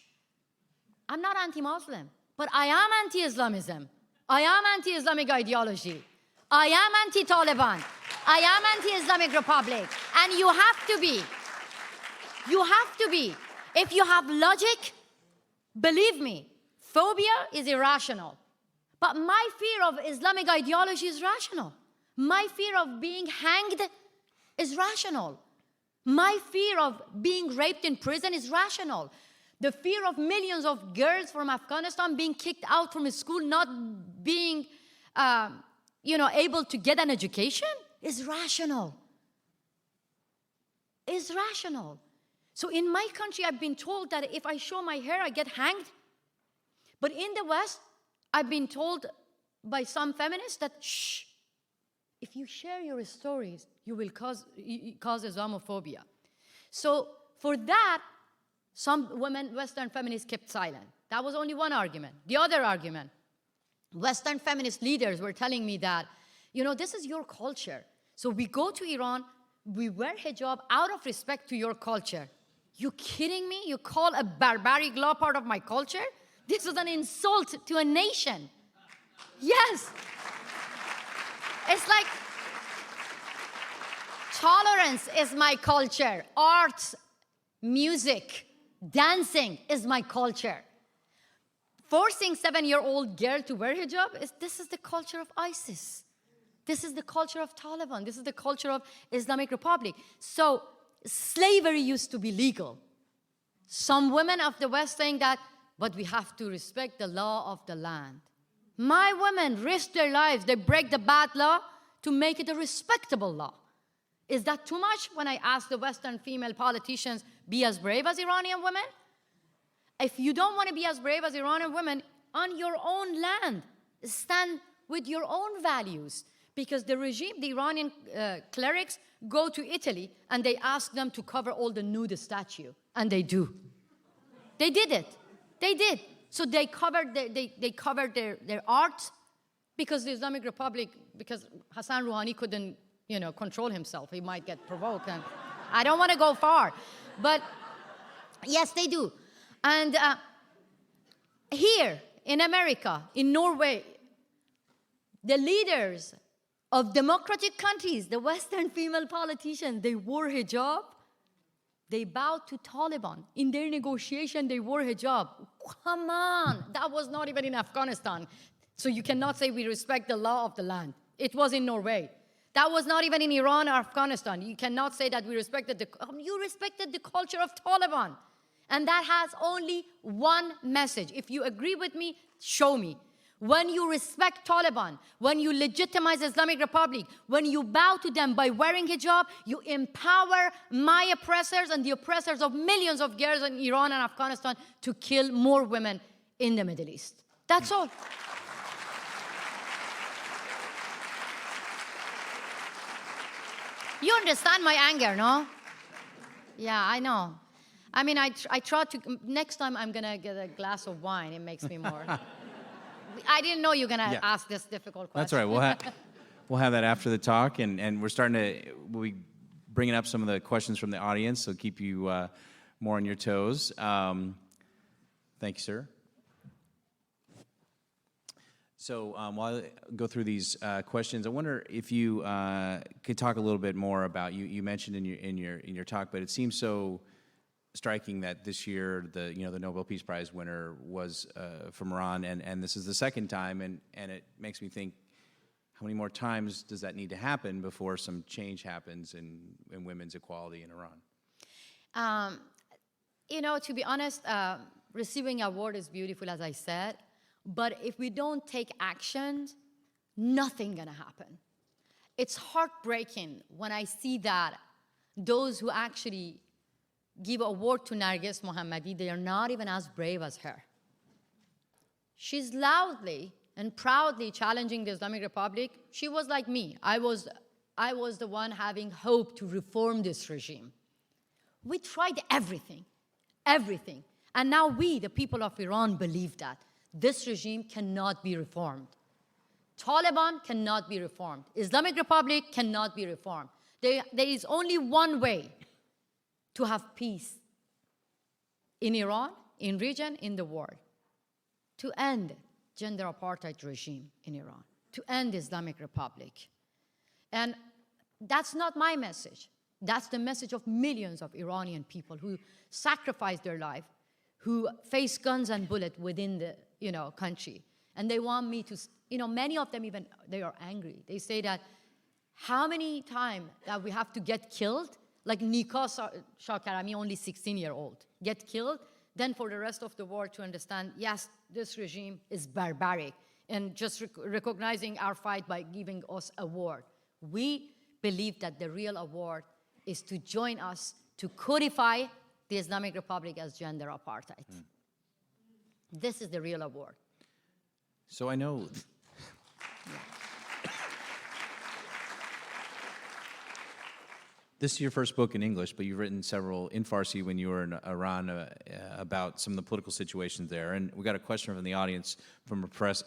I'm not anti-Muslim, but I am anti-Islamism. I am anti-Islamic ideology. I am anti-Taliban. I am anti-Islamic Republic. And you have to be. You have to be. If you have logic, believe me, phobia is irrational. But my fear of Islamic ideology is rational. My fear of being hanged is rational. My fear of being raped in prison is rational. The fear of millions of girls from Afghanistan being kicked out from school, not being able to get an education is rational. Is rational. So in my country, I've been told that if I show my hair, I get hanged. But in the West, I've been told by some feminists that, shh, if you share your stories, you will cause Islamophobia. So for that, some women, Western feminists, kept silent. That was only one argument. The other argument, Western feminist leaders were telling me that, this is your culture. So we go to Iran, we wear hijab out of respect to your culture. You kidding me? You call a barbaric law part of my culture? This is an insult to a nation. Yes. It's like, Tolerance is my culture. Arts, music, dancing is my culture. Forcing 7-year-old girl to wear hijab, this is the culture of ISIS. This is the culture of Taliban. This is the culture of Islamic Republic. So slavery used to be legal. Some women of the West saying that, but we have to respect the law of the land. My women risk their lives. They break the bad law to make it a respectable law. Is that too much when I ask the Western female politicians, be as brave as Iranian women? If you don't want to be as brave as Iranian women, on your own land, stand with your own values. Because the regime, the Iranian clerics, go to Italy and they ask them to cover all the nude statue. And they do. They did it. They did. So they covered, they covered their art because the Islamic Republic, because Hassan Rouhani couldn't, control himself. He might get provoked. And I don't want to go far. But yes, they do. And here in America, in Norway, the leaders of democratic countries, the Western female politicians, they wore hijab. They bowed to Taliban. In their negotiation, they wore hijab. Come on, that was not even in Afghanistan. So you cannot say we respect the law of the land. It was in Norway. That was not even in Iran or Afghanistan. You cannot say that we respected you respected the culture of Taliban. And that has only one message. If you agree with me, show me. When you respect Taliban, when you legitimize Islamic Republic, when you bow to them by wearing hijab, you empower my oppressors and the oppressors of millions of girls in Iran and Afghanistan to kill more women in the Middle East. That's all. You understand my anger, no? Yeah, I know. I mean, I try to, next time I'm going to get a glass of wine. It makes me more. I didn't know you were going to ask this difficult question. That's all right. We'll have that after the talk. And we're starting to, we'll be bringing up some of the questions from the audience, so keep you more on your toes. Thank you, sir. So while I go through these questions, I wonder if you could talk a little bit more about, you mentioned in your talk, but it seems so striking that this year the Nobel Peace Prize winner was from Iran, and this is the second time, and it makes me think, how many more times does that need to happen before some change happens in women's equality in Iran? To be honest, receiving an award is beautiful, as I said, but if we don't take action, nothing's gonna happen. It's heartbreaking when I see that those who actually give award to Narges Mohammadi, they are not even as brave as her. She's loudly and proudly challenging the Islamic Republic. She was like me. I was the one having hope to reform this regime. We tried everything. And now we, the people of Iran, believe that this regime cannot be reformed. Taliban cannot be reformed. Islamic Republic cannot be reformed. There is only one way to have peace in Iran, in region, in the world. To end gender apartheid regime in Iran. To end Islamic Republic. And that's not my message. That's the message of millions of Iranian people who sacrificed their life, who face guns and bullets within the country. And they want me to, many of them even, they are angry. They say that, how many times that we have to get killed, like Nika Shakarami, only 16-year-old, get killed, then for the rest of the world to understand, yes, this regime is barbaric, and just recognizing our fight by giving us an award. We believe that the real award is to join us to codify the Islamic Republic as gender apartheid. This is the real award. So I know... This is your first book in English, but you've written several in Farsi when you were in Iran about some of the political situations there. And we got a question from the audience from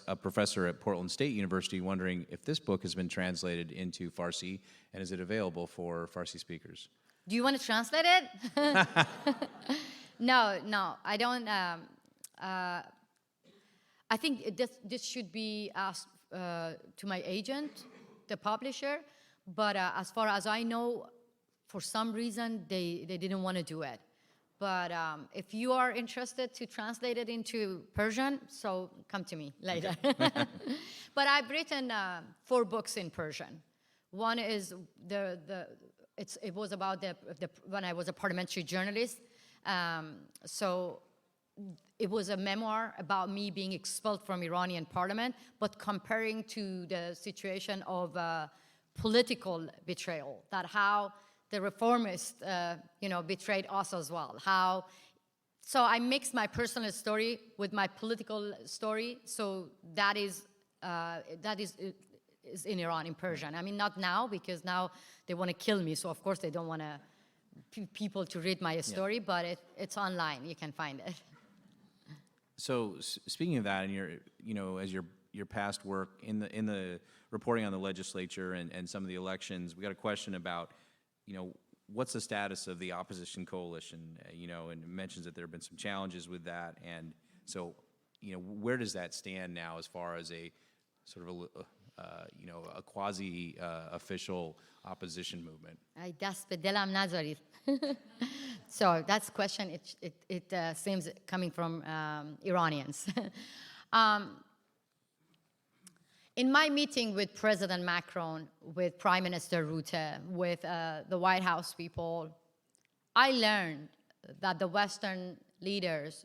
a professor at Portland State University wondering if this book has been translated into Farsi, and is it available for Farsi speakers? Do you want to translate it? No, I don't. I think this should be asked to my agent, the publisher. But as far as I know, for some reason, they didn't want to do it. But if you are interested to translate it into Persian, so come to me later. But I've written 4 books in Persian. One is it was about when I was a parliamentary journalist. So it was a memoir about me being expelled from Iranian parliament, but comparing to the situation of political betrayal, that how the reformists, betrayed us as well. So I mixed my personal story with my political story. So that is in Iran, in Persian. I mean, not now, because now they want to kill me. So of course they don't want people to read my story, but it's online. You can find it. So speaking of that, and as your past work in the reporting on the legislature and some of the elections, we got a question about, what's the status of the opposition coalition? And it mentions that there have been some challenges with that, and so, where does that stand now as far as a sort of a quasi official opposition movement? Ay, dast be dilam nazarid. So that's a question. It seems coming from Iranians. In my meeting with President Macron, with Prime Minister Rutte, with the White House people, I learned that the Western leaders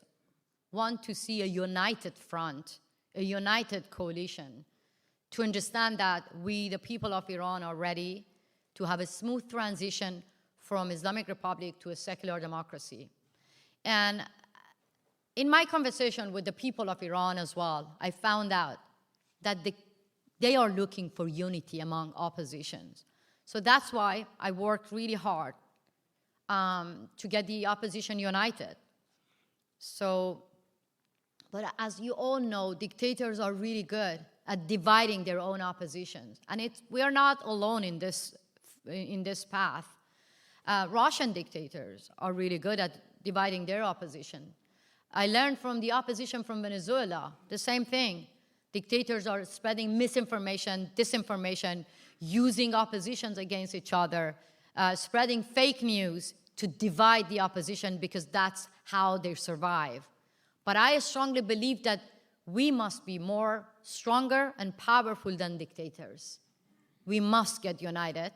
want to see a united front, a united coalition, to understand that we, the people of Iran, are ready to have a smooth transition from Islamic Republic to a secular democracy. And in my conversation with the people of Iran as well, I found out that they are looking for unity among oppositions. So that's why I worked really hard to get the opposition united. So, but as you all know, dictators are really good at dividing their own oppositions. And we are not alone in this path. Russian dictators are really good at dividing their opposition. I learned from the opposition from Venezuela, the same thing. Dictators are spreading misinformation, disinformation, using oppositions against each other, spreading fake news to divide the opposition because that's how they survive. But I strongly believe that we must be stronger and powerful than dictators. We must get united,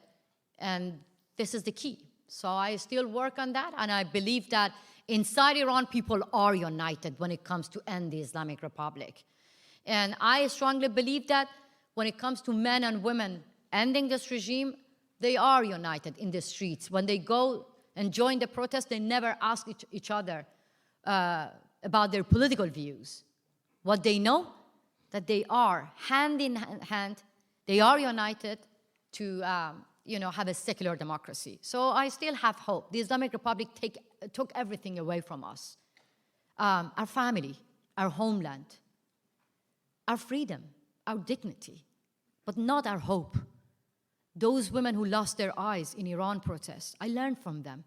and this is the key. So I still work on that, and I believe that inside Iran, people are united when it comes to end the Islamic Republic. And I strongly believe that when it comes to men and women ending this regime, they are united in the streets. When they go and join the protest, they never ask each other about their political views. What they know, that they are hand in hand, they are united to have a secular democracy. So I still have hope. The Islamic Republic took everything away from us. Our family, our homeland, our freedom, our dignity, but not our hope. Those women who lost their eyes in Iran protests, I learned from them.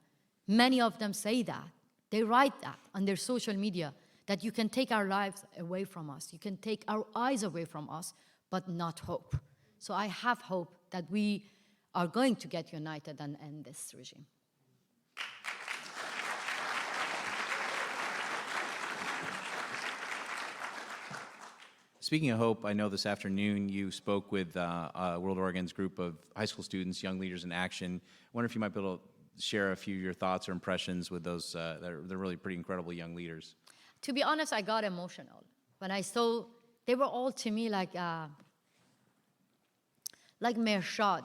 Many of them say that. They write that on their social media, that you can take our lives away from us, you can take our eyes away from us, but not hope. So I have hope that we are going to get united and end this regime. Speaking of hope, I know this afternoon you spoke with WorldOregon's group of high school students, Young Leaders in Action. I wonder if you might be able to share a few of your thoughts or impressions with those, they're really pretty incredible young leaders. To be honest, I got emotional when I saw, they were all to me like Mershad.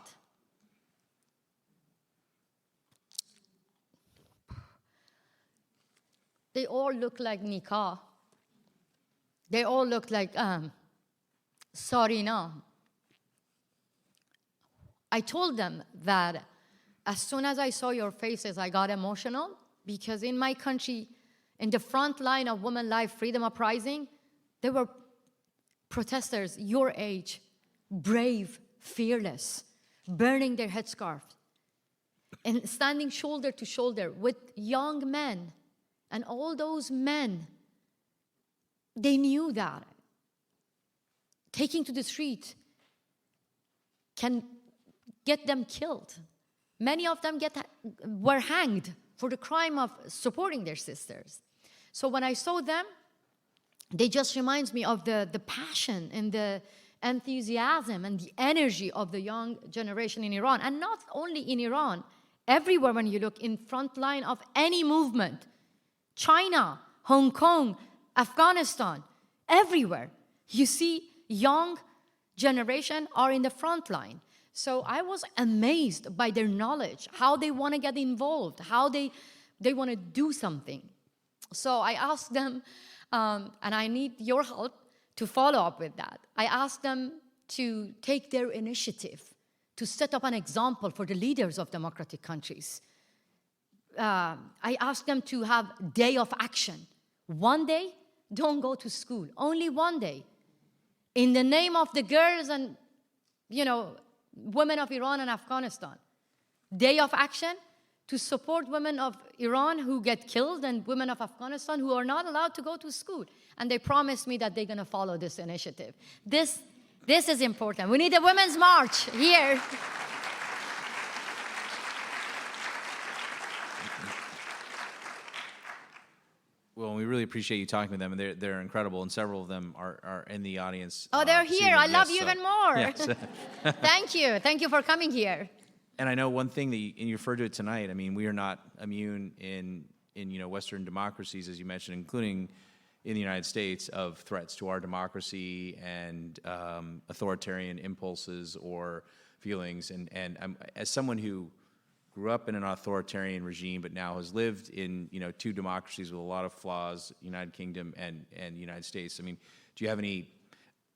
They all look like Nika. They all look like Sarina. I told them that as soon as I saw your faces, I got emotional, because in my country, in the front line of Women Life Freedom Uprising, there were protesters your age, brave, fearless, burning their headscarves, and standing shoulder to shoulder with young men. And all those men, they knew that taking to the street can get them killed. Many of them were hanged for the crime of supporting their sisters. So when I saw them, they just reminds me of the passion and the enthusiasm and the energy of the young generation in Iran. And not only in Iran, everywhere when you look in front line of any movement, China, Hong Kong, Afghanistan, everywhere, you see young generation are in the front line. So I was amazed by their knowledge, how they want to get involved, how they want to do something. So I asked them, and I need your help to follow up with that. I asked them to take their initiative, to set up an example for the leaders of democratic countries. I asked them to have day of action. One day, don't go to school, only one day. In the name of the girls and, women of Iran and Afghanistan. Day of action to support women of Iran who get killed and women of Afghanistan who are not allowed to go to school. And they promised me that they're going to follow this initiative. This is important. We need a women's march here. Well, we really appreciate you talking with them, and they're incredible, and several of them are in the audience. Oh, they're here. I love you even more. Yes. Thank you. Thank you for coming here. And I know one thing that you referred to it tonight. I mean, we are not immune in Western democracies, as you mentioned, including in the United States, of threats to our democracy and authoritarian impulses or feelings. And I'm, as someone who grew up in an authoritarian regime, but now has lived in two democracies with a lot of flaws, United Kingdom and the United States. I mean, do you have any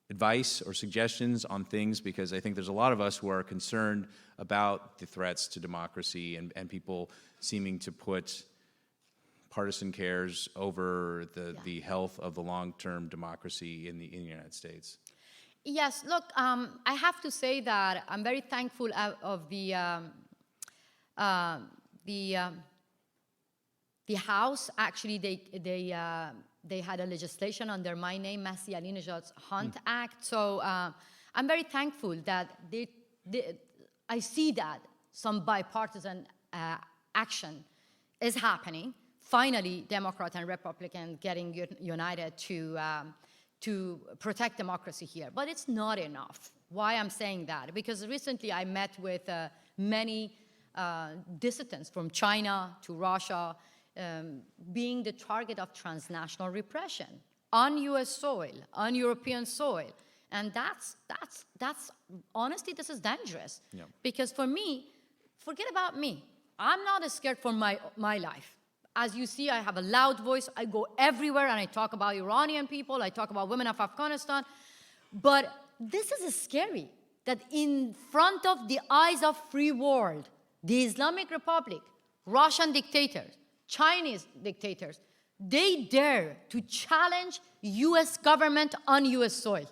advice or suggestions on things? Because I think there's a lot of us who are concerned about the threats to democracy and people seeming to put partisan cares over the health of the long-term democracy in the United States. Yes, look, I have to say that I'm very thankful of the House. Actually, they had a legislation under my name, Masih Alinejad's Hunt Act. So I'm very thankful that I see that some bipartisan action is happening. Finally, Democrat and Republican getting united to protect democracy here. But it's not enough. Why I'm saying that? Because recently I met with many dissidents from China to Russia, being the target of transnational repression on U.S. soil, on European soil. And that's honestly, this is dangerous. Yeah. Because for me, forget about me. I'm not scared for my life. As you see, I have a loud voice. I go everywhere and I talk about Iranian people. I talk about women of Afghanistan. But this is scary that in front of the eyes of free world, the Islamic Republic, Russian dictators, Chinese dictators, they dare to challenge U.S. government on U.S. soil.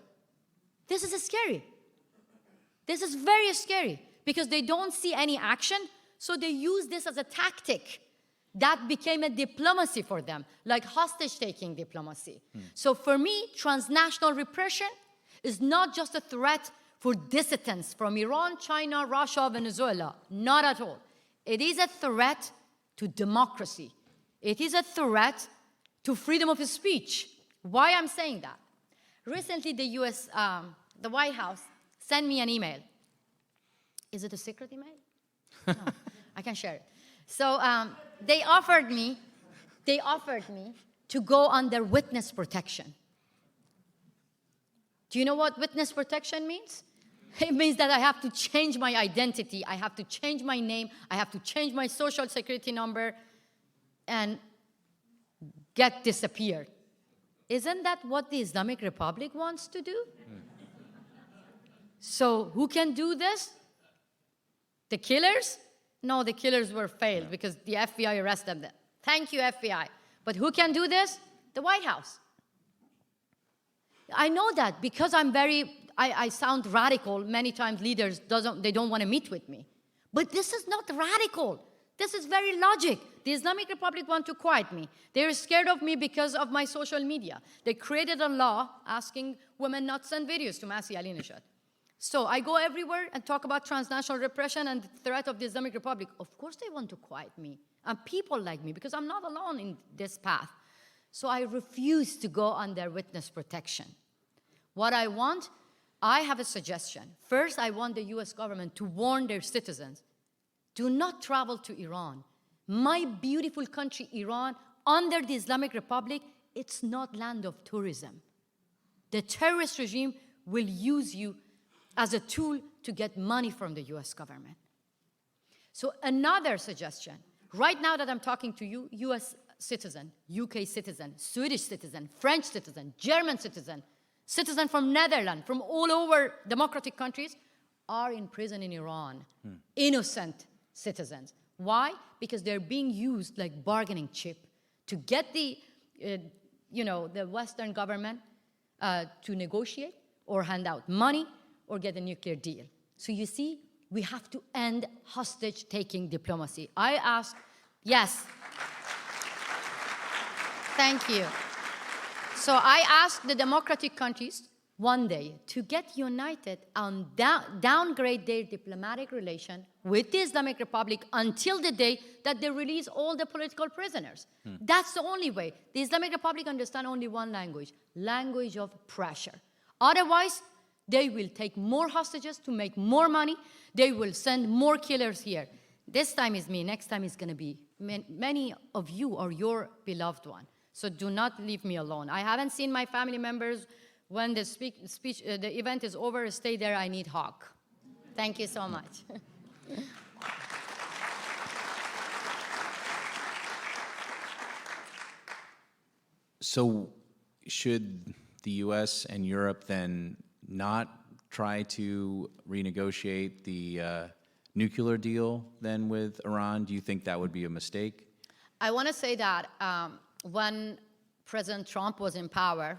This is scary. This is very scary because they don't see any action, so they use this as a tactic. That became a diplomacy for them, like hostage-taking diplomacy. So for me, transnational repression is not just a threat for dissidents from Iran, China, Russia, Venezuela. Not at all. It is a threat to democracy. It is a threat to freedom of speech. Why I'm saying that? Recently, the U.S., the White House sent me an email. Is it a secret email? No, I can share it. So they offered me to go under witness protection. Do you know what witness protection means? It means that I have to change my identity, I have to change my name, I have to change my social security number and get disappeared. Isn't that what the Islamic Republic wants to do? So who can do this? The killers? No, the killers were failed because the FBI arrested them. Thank you, FBI. But who can do this? The White House. I know that because I sound radical. Many times leaders they don't want to meet with me. But this is not radical. This is very logic. The Islamic Republic want to quiet me. They're scared of me because of my social media. They created a law asking women not to send videos to Masih Alinejad. So I go everywhere and talk about transnational repression and the threat of the Islamic Republic. Of course they want to quiet me, and people like me, because I'm not alone in this path. So I refuse to go under witness protection. What I want, I have a suggestion. First, I want the US government to warn their citizens, do not travel to Iran. My beautiful country, Iran, under the Islamic Republic, it's not land of tourism. The terrorist regime will use you as a tool to get money from the US government. So another suggestion, right now that I'm talking to you, US citizen, UK citizen, Swedish citizen, French citizen, German citizen, citizen from Netherlands, from all over democratic countries, are in prison in Iran. Innocent citizens. Why? Because they're being used like bargaining chip to get the Western government to negotiate or hand out money or get a nuclear deal. So you see, we have to end hostage-taking diplomacy. I ask, yes. Thank you. So I ask the democratic countries one day to get united and downgrade their diplomatic relation with the Islamic Republic until the day that they release all the political prisoners. That's the only way. The Islamic Republic understands only one language of pressure. Otherwise, they will take more hostages to make more money. They will send more killers here. This time is me. Next time is going to be many of you or your beloved one. So do not leave me alone. I haven't seen my family members. When the the event is over, stay there. I need hug. Thank you so much. So should the US and Europe then not try to renegotiate the nuclear deal then with Iran? Do you think that would be a mistake? I want to say that when President Trump was in power,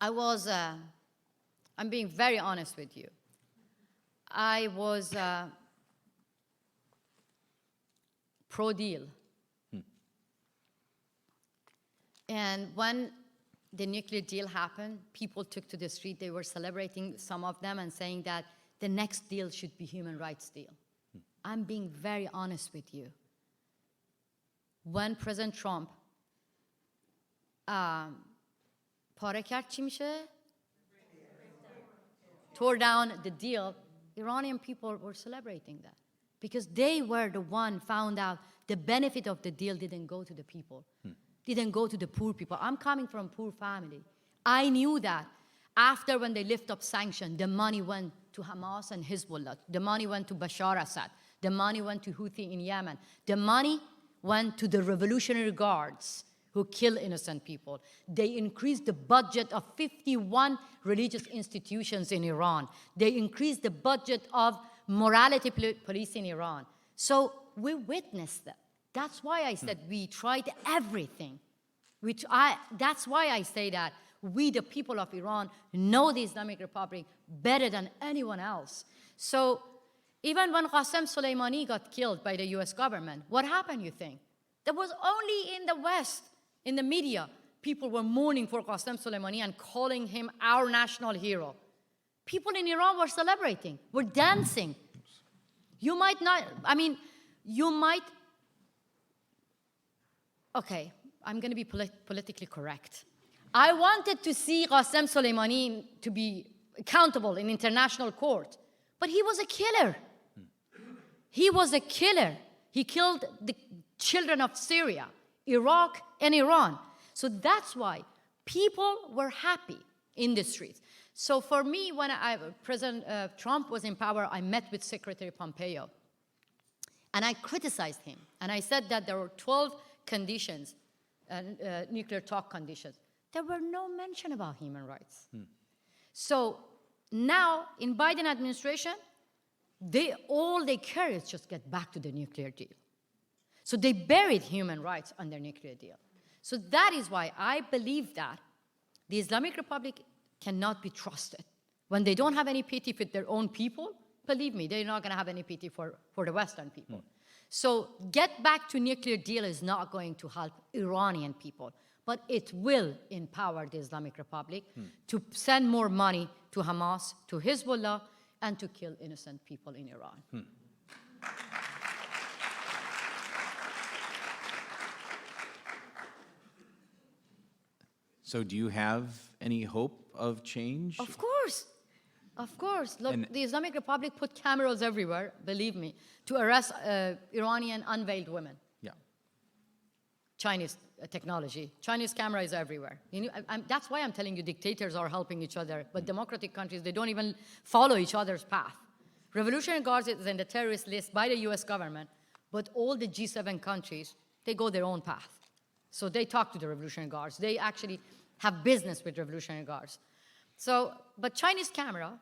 I'm being very honest with you. I was pro-deal. And when the nuclear deal happened, people took to the street. They were celebrating, some of them, and saying that the next deal should be human rights deal. I'm being very honest with you. When President Trump tore down the deal, Iranian people were celebrating that because they were the one found out the benefit of the deal didn't go to the people, didn't go to the poor people. I'm coming from a poor family. I knew that after when they lift up sanctions, the money went to Hamas and Hezbollah. The money went to Bashar Assad. The money went to Houthi in Yemen. The money went to the Revolutionary Guards who kill innocent people. They increased the budget of 51 religious institutions in Iran. They increased the budget of morality police in Iran. So we witnessed that. That's why I said we tried everything. That's why I say that we, the people of Iran, know the Islamic Republic better than anyone else. So even when Qasem Soleimani got killed by the US government, what happened, you think? That was only in the West, in the media, people were mourning for Qasem Soleimani and calling him our national hero. People in Iran were celebrating, were dancing. You might not, okay, I'm going to be politically correct. I wanted to see Qasem Soleimani to be accountable in international court, but he was a killer. He was a killer. He killed the children of Syria, Iraq, and Iran. So that's why people were happy in the streets. So for me, when President Trump was in power, I met with Secretary Pompeo. And I criticized him. And I said that there were 12 conditions, nuclear talk conditions. There were no mention about human rights. So now, in Biden administration, all they care is just get back to the nuclear deal. So they buried human rights on their nuclear deal. So that is why I believe that the Islamic Republic cannot be trusted. When they don't have any pity for their own people, believe me, they're not going to have any pity for the Western people. So get back to nuclear deal is not going to help Iranian people. but it will empower the Islamic Republic to send more money to Hamas, to Hezbollah, and to kill innocent people in Iran. So do you have any hope of change? Of course. Of course. Look, the Islamic Republic put cameras everywhere, believe me, to arrest Iranian unveiled women. Yeah. Chinese technology. Chinese camera is everywhere. You know, that's why I'm telling you dictators are helping each other, but democratic countries, they don't even follow each other's path. Revolutionary Guards is in the terrorist list by the US government, but all the G7 countries, they go their own path. So they talk to the Revolutionary Guards. They actually have business with Revolutionary Guards. So, but Chinese camera,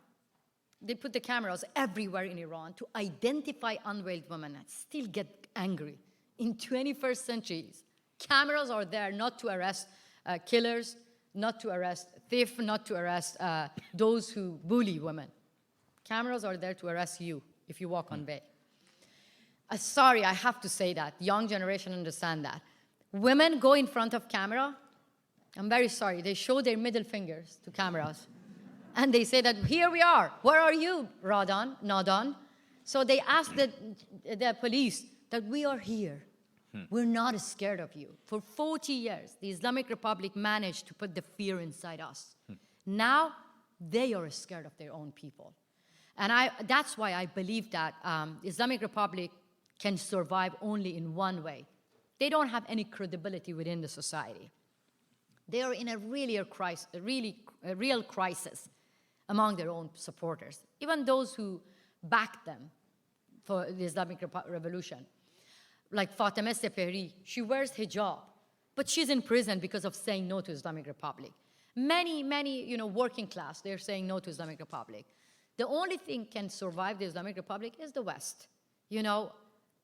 they put the cameras everywhere in Iran to identify unveiled women. I still get angry. In 21st centuries, cameras are there not to arrest killers, not to arrest thieves, not to arrest those who bully women. Cameras are there to arrest you if you walk on bail. Sorry, I have to say that. Young generation understand that. Women go in front of camera. I'm very sorry. They show their middle fingers to cameras. And they say that, here we are. Where are you, Nadan? So they ask the police that we are here. We're not scared of you. For 40 years, the Islamic Republic managed to put the fear inside us. Now, they are scared of their own people. And that's why I believe that Islamic Republic can survive only in one way. They don't have any credibility within the society. They are in a real crisis among their own supporters, even those who backed them for the Islamic Revolution. Like Fatemeh Sepehri, she wears hijab, but she's in prison because of saying no to Islamic Republic. Many, working class, they're saying no to Islamic Republic. The only thing can survive the Islamic Republic is the West.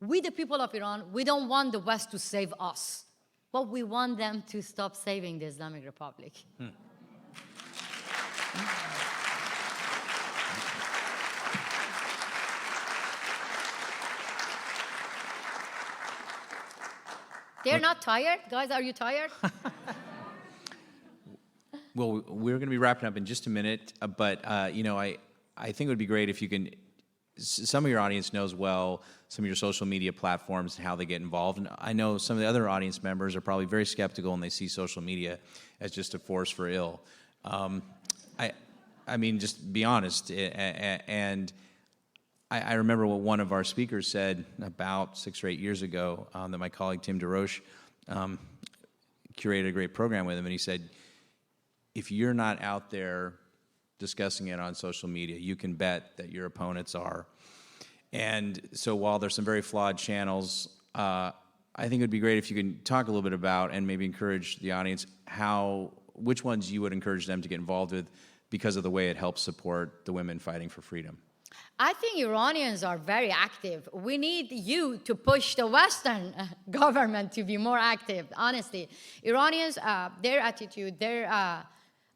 We, the people of Iran, we don't want the West to save us, but we want them to stop saving the Islamic Republic. They're not tired? Guys, are you tired? Well, we're going to be wrapping up in just a minute, but I think it would be great if you can. Some of your audience knows well some of your social media platforms and how they get involved, and I know some of the other audience members are probably very skeptical and they see social media as just a force for ill. I mean, just be honest. And I remember what one of our speakers said about 6 or 8 years ago that my colleague Tim DeRoche curated a great program with him, and he said, if you're not out there discussing it on social media, you can bet that your opponents are. And so while there's some very flawed channels, I think it would be great if you can talk a little bit about and maybe encourage the audience which ones you would encourage them to get involved with because of the way it helps support the women fighting for freedom. I think Iranians are very active. We need you to push the Western government to be more active, honestly. Iranians, their attitude, the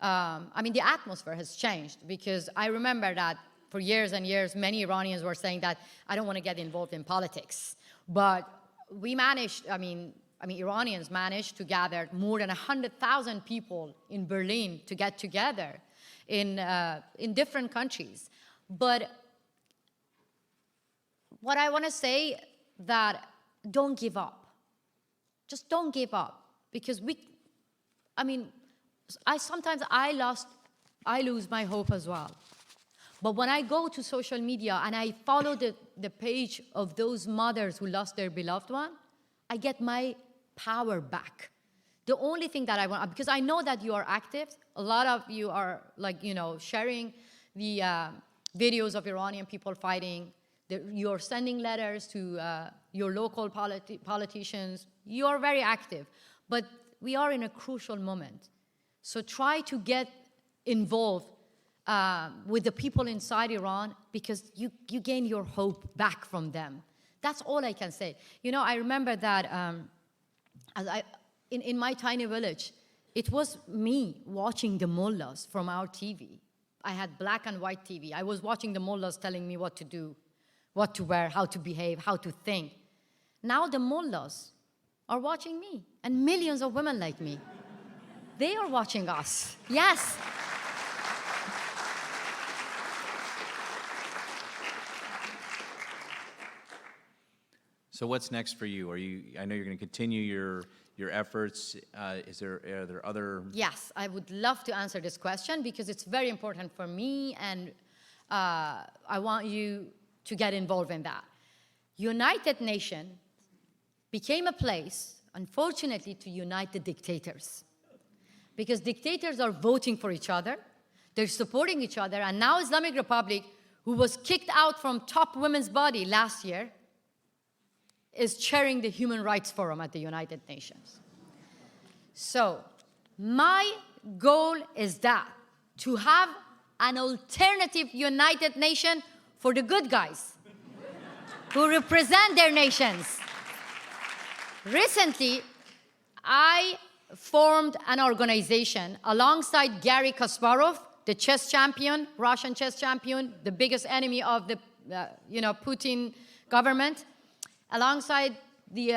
atmosphere has changed, because I remember that for years and years, many Iranians were saying that I don't want to get involved in politics. But we managed, Iranians managed to gather more than 100,000 people in Berlin to get together in different countries. But what I want to say that don't give up. Just don't give up, because sometimes I lose my hope as well. But when I go to social media and I follow the page of those mothers who lost their beloved one, I get my power back. The only thing that I want, because I know that you are active, a lot of you are sharing the videos of Iranian people fighting, you're sending letters to your local politicians, you are very active. But we are in a crucial moment. So try to get involved with the people inside Iran, because you gain your hope back from them. That's all I can say. I remember that in my tiny village, it was me watching the mullahs from our TV. I had black and white TV. I was watching the mullahs telling me what to do, what to wear, how to behave, how to think. Now the mullahs are watching me, and millions of women like me. they are watching us. Yes. So what's next for you? I know you're going to continue your efforts. Are there other? Yes, I would love to answer this question because it's very important for me, and I want you to get involved in that. United Nations became a place, unfortunately, to unite the dictators. Because dictators are voting for each other, they're supporting each other, and now Islamic Republic, who was kicked out from top women's body last year, is chairing the Human Rights Forum at the United Nations. So my goal is that, to have an alternative United Nation for the good guys who represent their nations. Recently, I formed an organization alongside Garry Kasparov, the chess champion, Russian chess champion, the biggest enemy of the Putin government, alongside the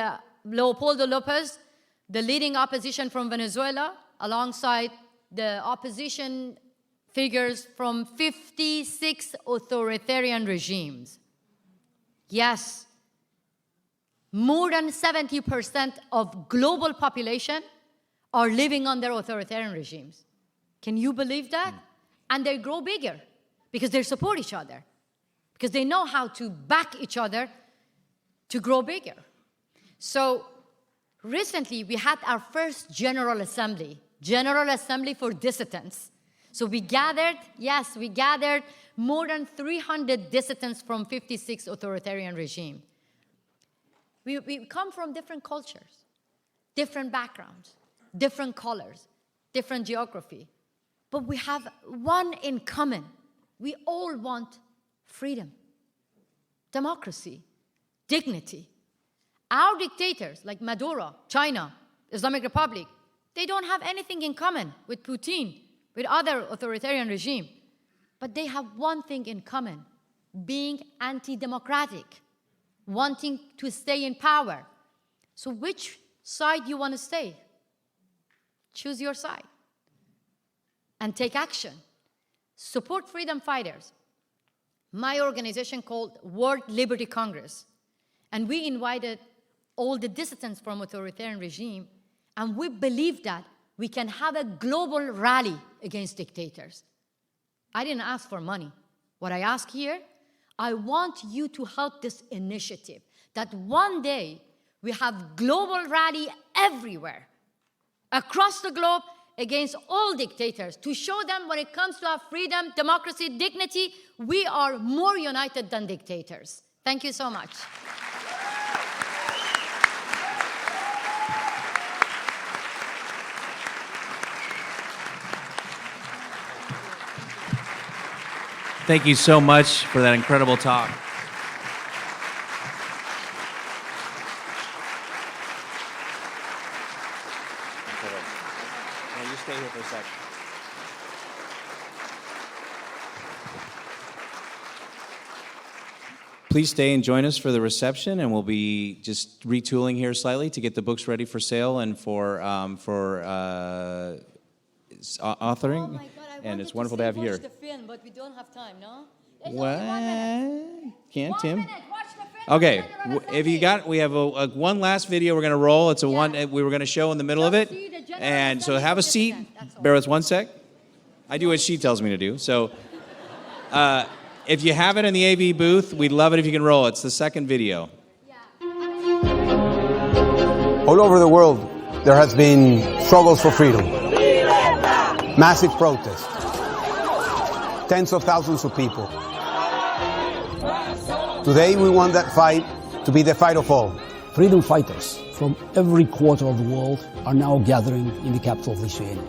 Leopoldo Lopez, the leading opposition from Venezuela, alongside the opposition figures from 56 authoritarian regimes. Yes, more than 70% of global population are living under authoritarian regimes. Can you believe that? And they grow bigger because they support each other, because they know how to back each other to grow bigger. So recently, we had our first General Assembly for dissidents. So we gathered more than 300 dissidents from 56 authoritarian regimes. We come from different cultures, different backgrounds, different colors, different geography. But we have one in common. We all want freedom, democracy, dignity. Our dictators, like Maduro, China, Islamic Republic, they don't have anything in common with Putin, with other authoritarian regimes. But they have one thing in common: being anti-democratic, wanting to stay in power. So which side you want to stay? Choose your side and take action. Support freedom fighters. My organization called World Liberty Congress. And we invited all the dissidents from authoritarian regime, and we believe that we can have a global rally against dictators. I didn't ask for money. What I ask here, I want you to help this initiative, that one day we have global rally everywhere, across the globe, against all dictators, to show them when it comes to our freedom, democracy, dignity, we are more united than dictators. Thank you so much. Thank you so much for that incredible talk. No, you stay here for a second. Please stay and join us for the reception, and we'll be just retooling here slightly to get the books ready for sale and for authoring. Oh my God, and it's wonderful to have you here. Watch the film, but we don't have time, no? What? Can't, Tim? 1 minute, watch the film. Okay, if you got, we have a one last video we're going to roll. It's a one we were going to show in the middle of it. And so have a seat. Bear with 1 sec. I do what she tells me to do. So if you have it in the AV booth, we'd love it if you can roll. It's the second video. All over the world, there has been struggles for freedom. Massive protests. Tens of thousands of people. Today we want that fight to be the fight of all. Freedom fighters from every quarter of the world are now gathering in the capital of Lithuania.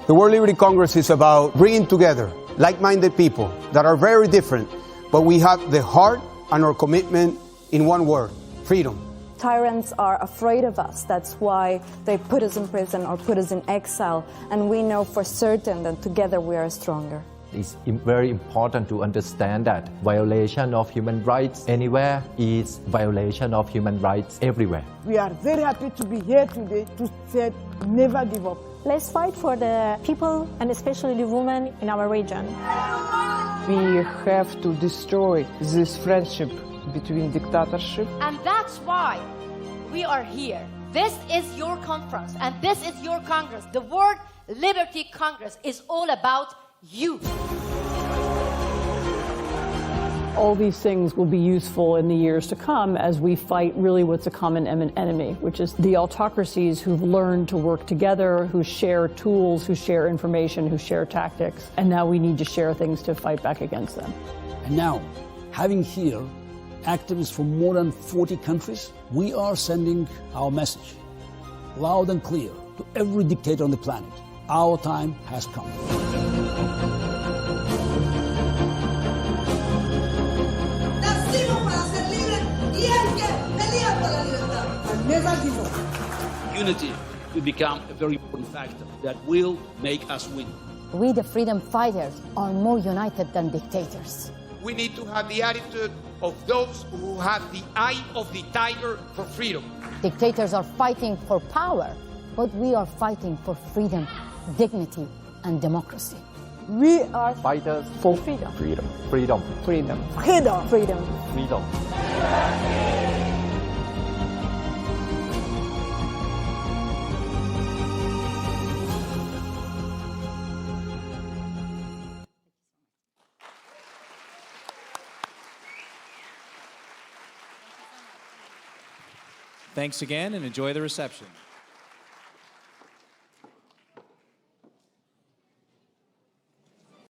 The World Liberty Congress is about bringing together like-minded people that are very different, but we have the heart and our commitment in one word: freedom. Tyrants are afraid of us. That's why they put us in prison or put us in exile. And we know for certain that together we are stronger. It's very important to understand that violation of human rights anywhere is violation of human rights everywhere. We are very happy to be here today to say never give up. Let's fight for the people and especially the women in our region. We have to destroy this friendship between dictatorship. And that's why we are here. This is your conference and this is your Congress. The World Liberty Congress is all about you. All these things will be useful in the years to come as we fight really what's a common enemy, which is the autocracies who've learned to work together, who share tools, who share information, who share tactics. And now we need to share things to fight back against them. And now, having here activists from more than 40 countries, we are sending our message loud and clear to every dictator on the planet. Our time has come. Unity will become a very important factor that will make us win. We, the freedom fighters, are more united than dictators. We need to have the attitude of those who have the eye of the tiger for freedom. Dictators are fighting for power, but we are fighting for freedom, dignity, and democracy. We are fighters for freedom. Freedom. Freedom. Freedom. Freedom. Freedom. Freedom. Thanks again and enjoy the reception.